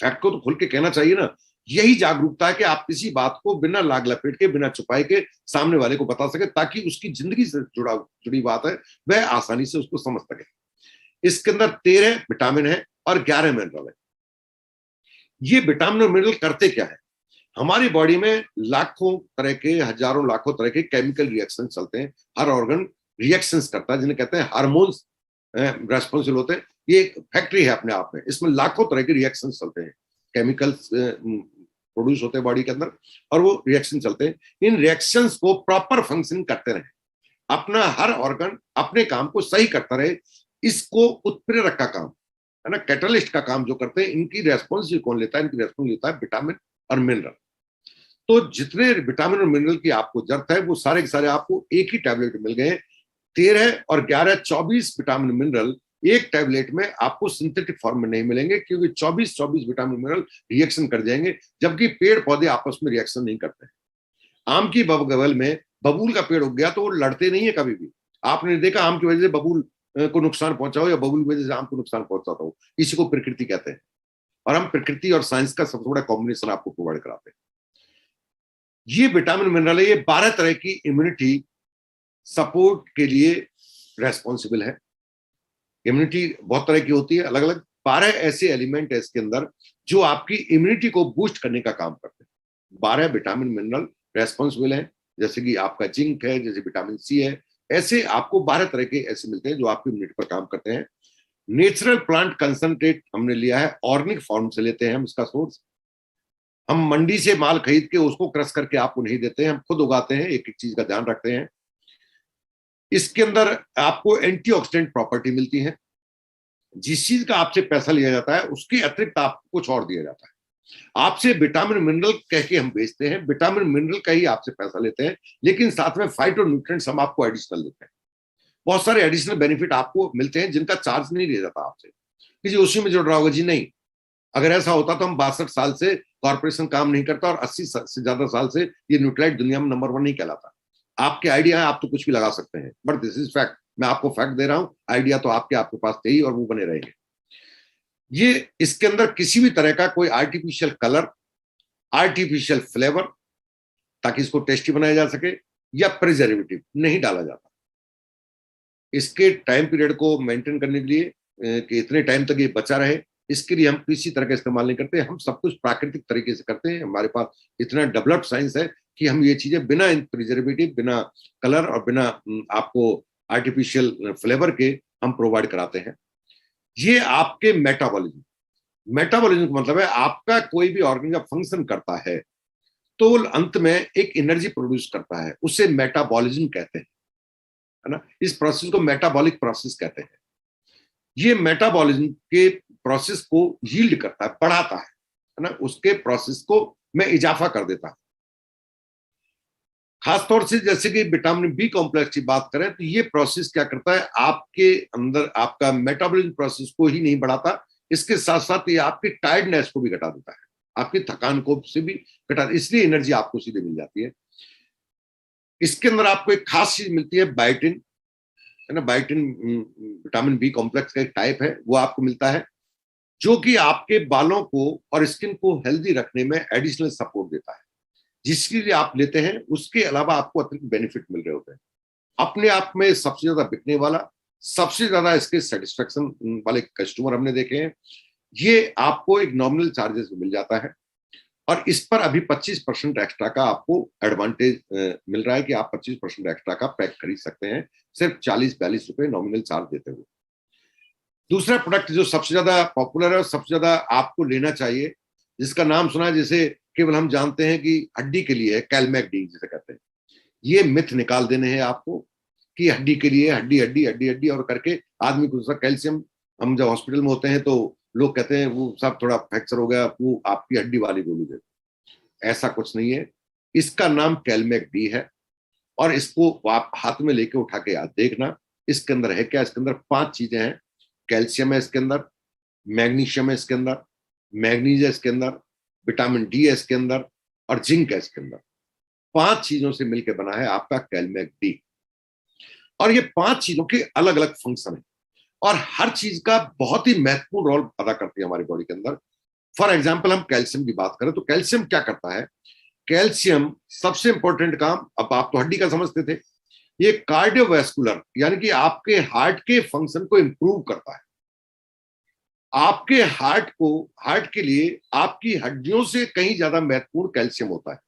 फैक्ट को तो खुल के कहना चाहिए ना। यही जागरूकता है कि आप किसी बात को बिना लाग लपेट के, बिना छुपाए के सामने वाले को बता सके, ताकि उसकी जिंदगी से जुड़ी बात है वह आसानी से उसको समझ सके। इसके अंदर 13 विटामिन है और 11 मिनरल है। ये विटामिन और मिनरल करते क्या है? हमारी बॉडी में लाखों तरह के, हजारों लाखों तरह के केमिकल रिएक्शन चलते हैं। हर ऑर्गन रिएक्शंस करता है, जिन्हें कहते हैं हार्मोन्स रेस्पॉन्सिबल होते हैं। ये एक फैक्ट्री है अपने आप में, इसमें लाखों तरह के रिएक्शन चलते हैं, केमिकल्स प्रोड्यूस होते हैं बॉडी के अंदर और वो रिएक्शन चलते हैं। इन रिएक्शंस को प्रॉपर फंक्शन करते रहे, अपना हर ऑर्गन अपने काम को सही करता रहे, इसको उत्प्रेरक का काम है ना, कैटलिस्ट का काम जो करते हैं, इनकी रेस्पॉन्सिबिलिटी कौन लेता है? इनकी रेस्पॉन्सिबिलिटी लेता है विटामिन और मिनरल। तो जितने विटामिन और मिनरल की आपको जरूरत है वो सारे के सारे आपको एक ही टैबलेट मिल गए। 13 और 11, 24 विटामिन मिनरल एक टैबलेट में आपको सिंथेटिक फॉर्म में नहीं मिलेंगे, क्योंकि 24 विटामिन मिनरल रिएक्शन कर जाएंगे, जबकि पेड़ पौधे आपस में रिएक्शन नहीं करते। आम की बगल में बबूल का पेड़ उग गया तो वो लड़ते नहीं है कभी भी। आपने देखा आम की वजह से बबूल को नुकसान पहुंचा हो या बबूल की वजह से आम को नुकसान पहुंचाता हो? इसी को प्रकृति कहते हैं। और हम प्रकृति और साइंस का सबसे बड़ा कॉम्बिनेशन आपको प्रोवाइड कराते हैं। ये विटामिन मिनरल है, ये 12 तरह की इम्यूनिटी सपोर्ट के लिए रेस्पॉन्सिबल है। इम्यूनिटी बहुत तरह की होती है, अलग अलग 12 ऐसे एलिमेंट है इसके अंदर जो आपकी इम्यूनिटी को बूस्ट करने का काम करते हैं। 12 विटामिन मिनरल रेस्पॉन्सिबल है, जैसे कि आपका जिंक है, जैसे विटामिन सी है। ऐसे आपको 12 तरह के ऐसे मिलते हैं जो आपकी इम्यूनिटी पर काम करते हैं। नेचुरल प्लांट कंसंट्रेट हमने लिया है, ऑर्गेनिक फॉर्म से लेते हैं हम इसका सोर्स। हम मंडी से माल खरीद के उसको क्रश करके आपको नहीं देते हैं, हम खुद उगाते हैं, एक एक चीज का ध्यान रखते हैं। इसके अंदर आपको एंटीऑक्सीडेंट प्रॉपर्टी मिलती है। जिस चीज का आपसे पैसा लिया जाता है उसके अतिरिक्त आपको कुछ और दिया जाता है। आपसे विटामिन मिनरल कह के हम बेचते हैं, विटामिन मिनरल का ही आपसे पैसा लेते हैं, लेकिन साथ में फाइटो न्यूट्रिएंट्स हम आपको एडिशनल देते हैं। बहुत सारे एडिशनल बेनिफिट आपको मिलते हैं जिनका चार्ज नहीं लिया जाता आपसे। किसी उसी में जुड़ रहा होगा जी, नहीं। अगर ऐसा होता तो हम 62 साल से कॉर्पोरेशन काम नहीं करता और 80 से ज्यादा साल से ये न्यूट्रालाइट दुनिया में नंबर 1 नहीं कहलाता। आपके आइडिया है, आप तो कुछ भी लगा सकते हैं, बट दिस इज फैक्ट। मैं आपको फैक्ट दे रहा हूं, आइडिया तो आपके पास थे ही और वो बने रहेंगे। ये इसके अंदर किसी भी तरह का कोई आर्टिफिशियल कलर, आर्टिफिशियल फ्लेवर, ताकि इसको टेस्टी बनाया जा सके, या प्रिजर्वेटिव नहीं डाला जाता। इसके टाइम पीरियड को मेंटेन करने के लिए कि इतने टाइम तक ये बचा रहे, इसके लिए हम किसी तरह का इस्तेमाल नहीं करते। हम सब कुछ प्राकृतिक तरीके से करते हैं। हमारे पास इतना डेवलप्ड साइंस है कि हम ये चीजें बिना प्रिजर्वेटिव, बिना कलर और बिना आपको आर्टिफिशियल फ्लेवर के हम प्रोवाइड कराते हैं। ये आपके मेटाबॉलिज्म का मतलब है आपका कोई भी ऑर्गन जब फंक्शन करता है तो अंत में एक एनर्जी प्रोड्यूस करता है, उसे मेटाबॉलिज्म कहते हैं, है ना। इस प्रोसेस को मेटाबॉलिक प्रोसेस कहते हैं। ये मेटाबॉलिज्म के प्रोसेस को यील्ड करता है, बढ़ाता है ना, उसके प्रोसेस को मैं इजाफा कर देता हूं। खासतौर से जैसे कि विटामिन बी कॉम्प्लेक्स की बात करें तो ये प्रोसेस क्या करता है, आपके अंदर आपका मेटाबॉलिज्म प्रोसेस को ही नहीं बढ़ाता, इसके साथ साथ ये आपकी टायर्डनेस को भी घटा देता है, आपकी थकान को से भी घटा, इसलिए एनर्जी आपको सीधे मिल जाती है। इसके अंदर आपको एक खास चीज मिलती है, बायोटिन, है ना। बायोटिन विटामिन बी कॉम्प्लेक्स का एक टाइप है, वो आपको मिलता है, जो कि आपके बालों को और स्किन को हेल्दी रखने में एडिशनल सपोर्ट देता है, जिसके लिए आप लेते हैं। उसके अलावा आपको अतिरिक्त बेनिफिट मिल रहे होते हैं। अपने आप में सबसे ज्यादा बिकने वाला, सबसे ज्यादा इसके सेटिस्फेक्शन वाले कस्टमर हमने देखे हैं। ये आपको एक नॉमिनल चार्जेस में मिल जाता है, और इस पर अभी 25% एक्स्ट्रा का आपको एडवांटेज मिल रहा है कि आप 25% एक्स्ट्रा का पैक खरीद सकते हैं, सिर्फ 40-42 रुपए नॉमिनल चार्ज देते हुए। दूसरा प्रोडक्ट जो सबसे ज्यादा पॉपुलर है और सबसे ज्यादा आपको लेना चाहिए, जिसका नाम सुना है, जिसे केवल हम जानते हैं कि हड्डी के लिए है, कैलमैक डी जिसे कहते हैं। ये मिथ निकाल देने हैं आपको कि हड्डी के लिए, हड्डी हड्डी हड्डी हड्डी और करके आदमी को दूसरा कैल्शियम, हम जब हॉस्पिटल में होते हैं तो लोग कहते हैं वो सब थोड़ा फ्रैक्चर हो गया, वो आपकी हड्डी वाली गोली दे। ऐसा कुछ नहीं है, इसका नाम कैलमैक डी है, और इसको आप हाथ में लेके उठा के याद देखना इसके अंदर है क्या। इसके अंदर 5 चीजें हैं, कैल्शियम है इसके अंदर, मैग्नीशियम है इसके अंदर, मैग्नीज है इसके अंदर, विटामिन डी है इसके अंदर, और जिंक है इसके अंदर। 5 चीजों से मिलकर बना है आपका कैलमैक डी, और ये 5 चीजों के अलग अलग फंक्शन है, और हर चीज का बहुत ही महत्वपूर्ण रोल अदा करती है हमारी बॉडी के अंदर। फॉर एग्जाम्पल हम कैल्शियम की बात करें तो कैल्शियम क्या करता है, कैल्शियम सबसे इंपॉर्टेंट काम, अब आप तो हड्डी का समझते थे, ये कार्डियोवैस्कुलर यानी कि आपके हार्ट के फंक्शन को इंप्रूव करता है। आपके हार्ट के लिए आपकी हड्डियों से कहीं ज्यादा महत्वपूर्ण कैल्शियम होता है।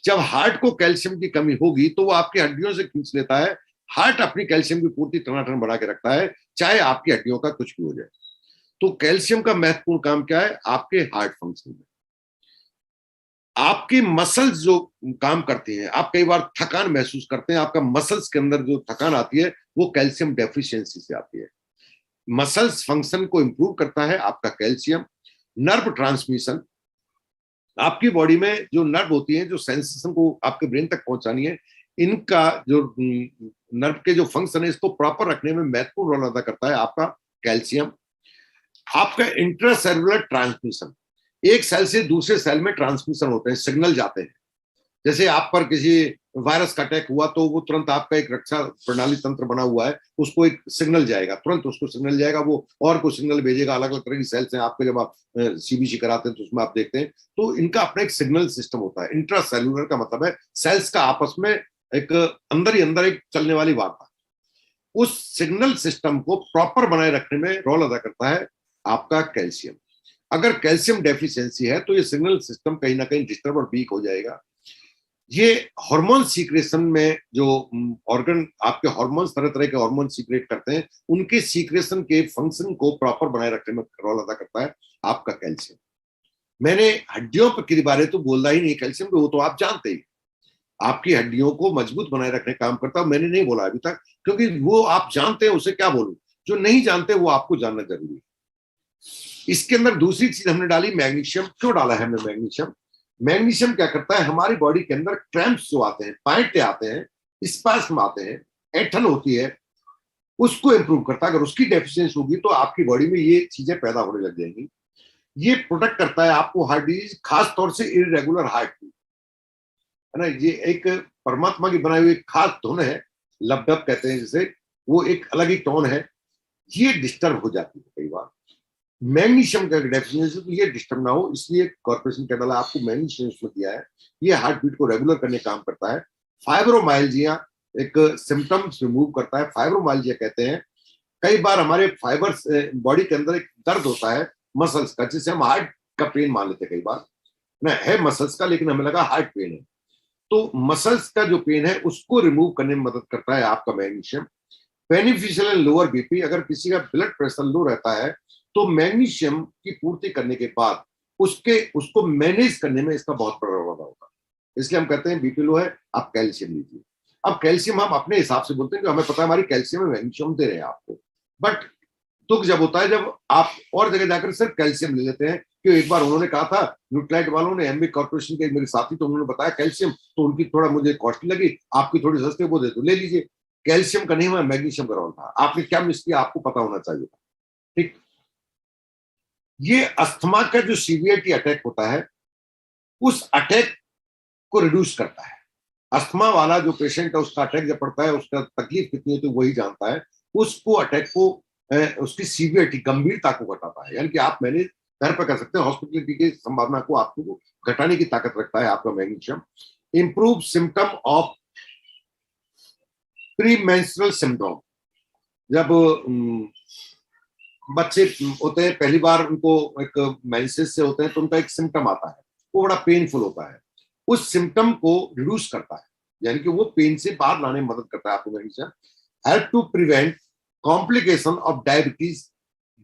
जब हार्ट को कैल्शियम की कमी होगी तो वो आपकी हड्डियों से खींच लेता है। हार्ट अपनी कैल्शियम की पूर्ति टनाटन बढ़ा के रखता है, चाहे आपकी हड्डियों का कुछ भी हो जाए। तो कैल्शियम का महत्वपूर्ण काम क्या है, आपके हार्ट फंक्शन में। आपकी मसल्स जो काम करती हैं, आप कई बार थकान महसूस करते हैं, आपका मसल्स के अंदर जो थकान आती है वो कैल्शियम डेफिशिएंसी से आती है। मसल्स फंक्शन को इंप्रूव करता है आपका कैल्शियम। नर्व ट्रांसमिशन, आपकी बॉडी में जो नर्व होती है, जो सेंसेशन को आपके ब्रेन तक पहुंचानी है, इनका जो नर्व के जो फंक्शन है, इसको प्रॉपर रखने में महत्वपूर्ण रोल अदा करता है आपका कैल्शियम। आपका इंट्रासेलुलर ट्रांसमिशन, एक सेल से दूसरे सेल में ट्रांसमिशन होते हैं, सिग्नल जाते हैं। जैसे आप पर किसी वायरस का अटैक हुआ तो वो तुरंत आपका एक रक्षा प्रणाली तंत्र बना हुआ है, उसको एक सिग्नल जाएगा, तुरंत उसको सिग्नल जाएगा, वो और को सिग्नल भेजेगा। अलग अलग तरह की सेल्स हैं आपके, जब आप सीबीसी कराते हैं तो उसमें आप देखते हैं, तो इनका अपना एक सिग्नल सिस्टम होता है। इंट्रासेलुलर का मतलब है सेल्स का आपस में एक अंदर ही अंदर एक चलने वाली वार्ता। उस सिग्नल सिस्टम को प्रॉपर बनाए रखने में रोल अदा करता है आपका कैल्शियम। अगर कैल्शियम डेफिशिएंसी है तो ये सिग्नल सिस्टम कहीं ना कहीं डिस्टर्ब और वीक हो जाएगा। ये हार्मोन सीक्रेशन में जो ऑर्गन आपके हार्मोन्स, तरह तरह के हार्मोन सीक्रेट करते हैं, उनके सीक्रेशन के फंक्शन को प्रॉपर बनाए रखने में रोल अदा करता है आपका कैल्शियम। मैंने हड्डियों के बारे तो बोलना ही नहीं, कैल्शियम वो तो आप जानते ही, आपकी हड्डियों को मजबूत बनाए रखने काम करता है। मैंने नहीं बोला अभी तक, क्योंकि वो आप जानते हैं, उसे क्या बोलूं, जो नहीं जानते वो आपको जानना जरूरी है। इसके अंदर दूसरी चीज हमने डाली मैग्नीशियम। क्यों डाला है हमने मैग्नीशियम? मैग्नीशियम क्या करता है, हमारी बॉडी के अंदर क्रैम्प्स जो आते हैं, पाइटे आते हैं, स्पास्म आते हैं, ऐंठन होती है, उसको इंप्रूव करता है। अगर उसकी डेफिशिएंसी होगी तो आपकी बॉडी में ये चीजें पैदा होने लग जाएंगी। ये प्रोटेक्ट करता है आपको हार्ट डिजीज, खास तौर से इरेगुलर हार्ट की, है ना। ये एक परमात्मा की बनाई हुई खास धुन है, लबडब कहते हैं जिसे, वो एक अलग ही टोन है, ये डिस्टर्ब हो जाती है कई बार। मैग्नीशियम का डेफिशिएंसी तो ये डिस्टर्ब ना हो, इसलिए कॉर्पोरेशन क्या डाला आपको, मैग्नीशियम इसमें दिया है। ये हार्ट बीट को रेगुलर करने काम करता है। फाइब्रोमाइल्जिया एक सिम्टम्स रिमूव करता है, फाइब्रोमाइल्जिया कहते हैं। कई बार हमारे फाइबर्स बॉडी के अंदर एक दर्द होता है मसल्स का, जिसे हम हार्ट का पेन मान लेते हैं कई बार, ना है मसल्स का, लेकिन हमें लगा हार्ट पेन है। तो मसल्स का जो पेन है उसको रिमूव करने में मदद करता है आपका magnesium. Beneficial in lower BP, अगर किसी का ब्लड प्रेशर लो रहता है तो मैग्नीशियम की पूर्ति करने के बाद उसको मैनेज करने में इसका बहुत बड़ा रोल होगा। इसलिए हम कहते हैं बीपी लो है, आप कैल्शियम लीजिए। अब कैल्शियम हम अपने हिसाब से बोलते हैं कि हमें पता है हमारी कैल्शियम में मैग्नीशियम दे रहे हैं आपको, बट दुख जब होता है जब आप और जगह जाकर सिर्फ कैल्शियम ले लेते हैं, कि एक बार उन्होंने कहा था न्यूट्राइट वालों ने, एमबी कॉर्पोरेशन के मेरे साथी, तो उन्होंने बताया कैल्शियम, तो उनकी थोड़ा मुझे कॉस्टली लगी, आपकी थोड़ी सस्ती, वो दे दो, ले लीजिए। कैल्शियम का नहीं हुआ, मैग्नीशियम का रोल था। आपने क्या मिस किया, आपको पता होना चाहिए था। ठीक, ये अस्थमा का जो सीवियरिटी अटैक होता है, उस अटैक को रिड्यूस करता है। अस्थमा वाला जो पेशेंट है, उसका अटैक जब पड़ता है, उसका तकलीफ कितनी होती है वही जानता है। उसको अटैक को उसकी सीवियरिटी, गंभीरता को घटाता है। यानी कि आप मैंने घर पर कर सकते हैं, हॉस्पिटलिटी की संभावना को आपको घटाने की ताकत रखता है आपका magnesium. Improve symptom of pre menstrual syndrome. जब बच्चे होते हैं, पहली बार उनको एक मेंसेस से होते हैं, तो उनका एक सिम्टम आता है, वो बड़ा पेनफुल होता है। उस सिम्टम को रिड्यूस करता है, यानी कि वो पेन से बाहर लाने में मदद करता है आपको magnesium. Help to prevent complication of diabetes.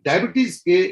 Diabetes के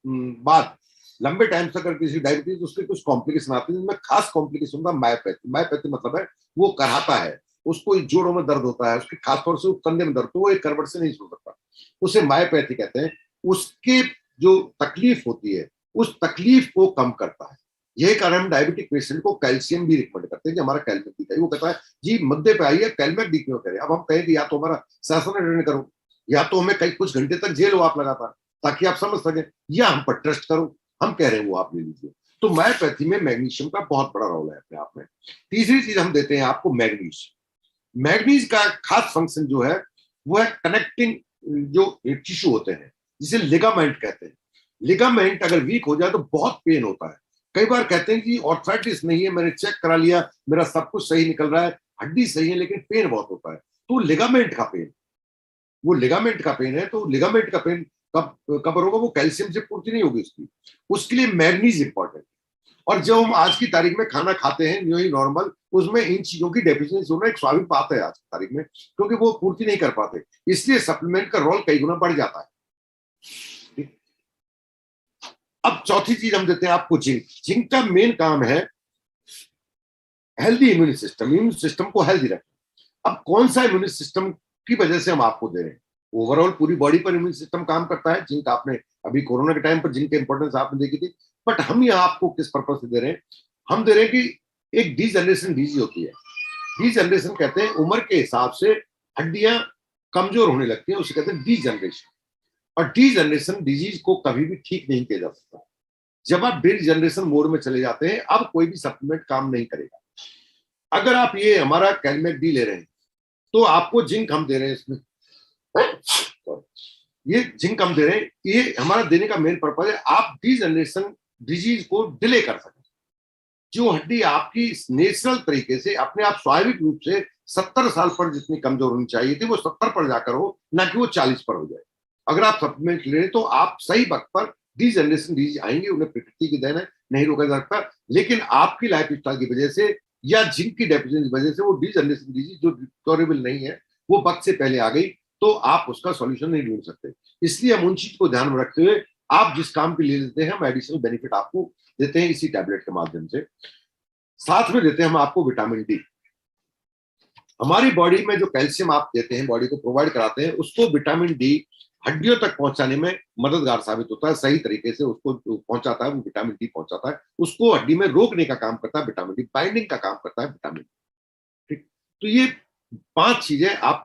बाद लंबे टाइम से अगर किसी डायबिटीज, उसके कुछ कॉम्प्लिकेशन आते हैं, जिनमें खास कॉम्प्लिकेशन होता है मायोपैथी। मायोपैथी मतलब है वो कराहता है, उसको जोड़ों में दर्द होता है, उसके खासतौर से कंधे में दर्द, तो वो एक करवट से नहीं सो सकता, उसे मायोपैथी कहते हैं। उसके जो तकलीफ होती है, उस तकलीफ को कम करता है। यही कारण हम डायबिटिक पेशेंट को कैल्शियम भी रिकमेंड करते हैं कि हमारा कैलमेट डी चाहिए। वो कहता है जी मुद्दे पे आइए, कैलमेट डी क्यों करें। अब हम कहें कि या तो हमारा शासन अटेंड करो, या तो हमें कई कुछ घंटे तक जेल हो आप लगातार, ताकि आप समझ सकें, या हम पर ट्रस्ट करो, हम कह रहे हैं वो आप ले लीजिए। तो मायोपैथी में मैग्नीशियम का बहुत बड़ा रोल है अपने आप में। तीसरी चीज हम देते हैं आपको मैग्नीज। मैग्नीज का खास फंक्शन जो है वो है कनेक्टिंग जो टिश्यू होते हैं, जिसे लिगामेंट कहते हैं। लिगामेंट अगर वीक हो जाए तो बहुत पेन होता है। कई बार कहते हैं कि ऑर्थराइटिस नहीं है, मैंने चेक करा लिया, मेरा सब कुछ सही निकल रहा है, हड्डी सही है, लेकिन पेन बहुत होता है। तो लिगामेंट का पेन, वो लिगामेंट का पेन है, तो लिगामेंट का पेन कब कब होगा, वो कैल्शियम से पूर्ति नहीं होगी उसकी, उसके लिए मैग्नीज इंपॉर्टेंट। और जब हम आज की तारीख में खाना खाते हैं न्यू ही नॉर्मल, उसमें इन चीजों की डेफिशिएंसी होना एक स्वाभाविक बात है आज की तारीख में, क्योंकि वो पूर्ति नहीं कर पाते, इसलिए सप्लीमेंट का रोल कई गुना बढ़ जाता है। अब चौथी चीज हम देते हैं आपको जिंक। जिंक का मेन काम है healthy immune system, immune system को हेल्दी रखना। अब कौन सा इम्यून सिस्टम की वजह से हम आपको दे रहे हैं, ओवरऑल पूरी बॉडी पर इम्यून सिस्टम काम करता है। जिंक आपने अभी कोरोना के टाइम पर जिंक की इंपॉर्टेंस आपने देखी थी, बट हम यहाँ आपको किस पर्पज से दे रहे हैं, हम दे रहे हैं कि एक डी जनरेशन डिजीज होती है। डी जनरेशन कहते हैं उम्र के हिसाब से हड्डियां कमजोर होने लगती हैं, उसे कहते हैं डी जनरेशन। और डी जनरेशन डिजीज को कभी भी ठीक नहीं किया जा सकता। जब आप डी जनरेशन मोड में चले जाते हैं, अब कोई भी सप्लीमेंट काम नहीं करेगा। अगर आप ये हमारा कैलमेट डी ले रहे हैं, तो आपको जिंक हम दे रहे हैं इसमें, ये जिंक हम दे रहे हैं, ये हमारा देने का मेन पर्पज है आप डी जनरेशन डिजीज को डिले कर सकें। जो हड्डी आपकी नेचुरल तरीके से अपने आप स्वाभाविक रूप से 70 साल पर जितनी कमजोर होनी चाहिए थी, वो 70 पर जाकर हो, ना कि वो 40 पर हो जाए। अगर आप सप्लीमेंट ले रहे तो आप सही वक्त पर डी जनरेशन डिजीज आएंगे, उन्हें प्रकृति की देन है, नहीं रोका जा सकता। लेकिन आपकी लाइफ स्टाइल की वजह से या जिंक की डेफिशिएंसी की वजह से वो डी जनरेशन डिजीज जो रिकवरेबल नहीं है, वो वक्त से पहले आ गई, तो आप उसका सॉल्यूशन नहीं ढूंढ सकते। इसलिए हम उन चीज को ध्यान में रखते हुए आप जिस काम के लिए लेते हैं, हम एडिशनल बेनिफिट आपको देते हैं इसी टैबलेट के माध्यम से। साथ में देते हैं हम आपको विटामिन डी। हमारी बॉडी में जो कैल्शियम आप देते हैं, बॉडी को प्रोवाइड कराते हैं, उसको विटामिन डी हड्डियों तक पहुंचाने में मददगार साबित होता है। सही तरीके से उसको पहुंचाता है, वो विटामिन डी पहुंचाता है, उसको हड्डी में रोकने का काम करता है विटामिन डी, बाइंडिंग का काम करता है विटामिन। ठीक, तो ये 5 चीजें आप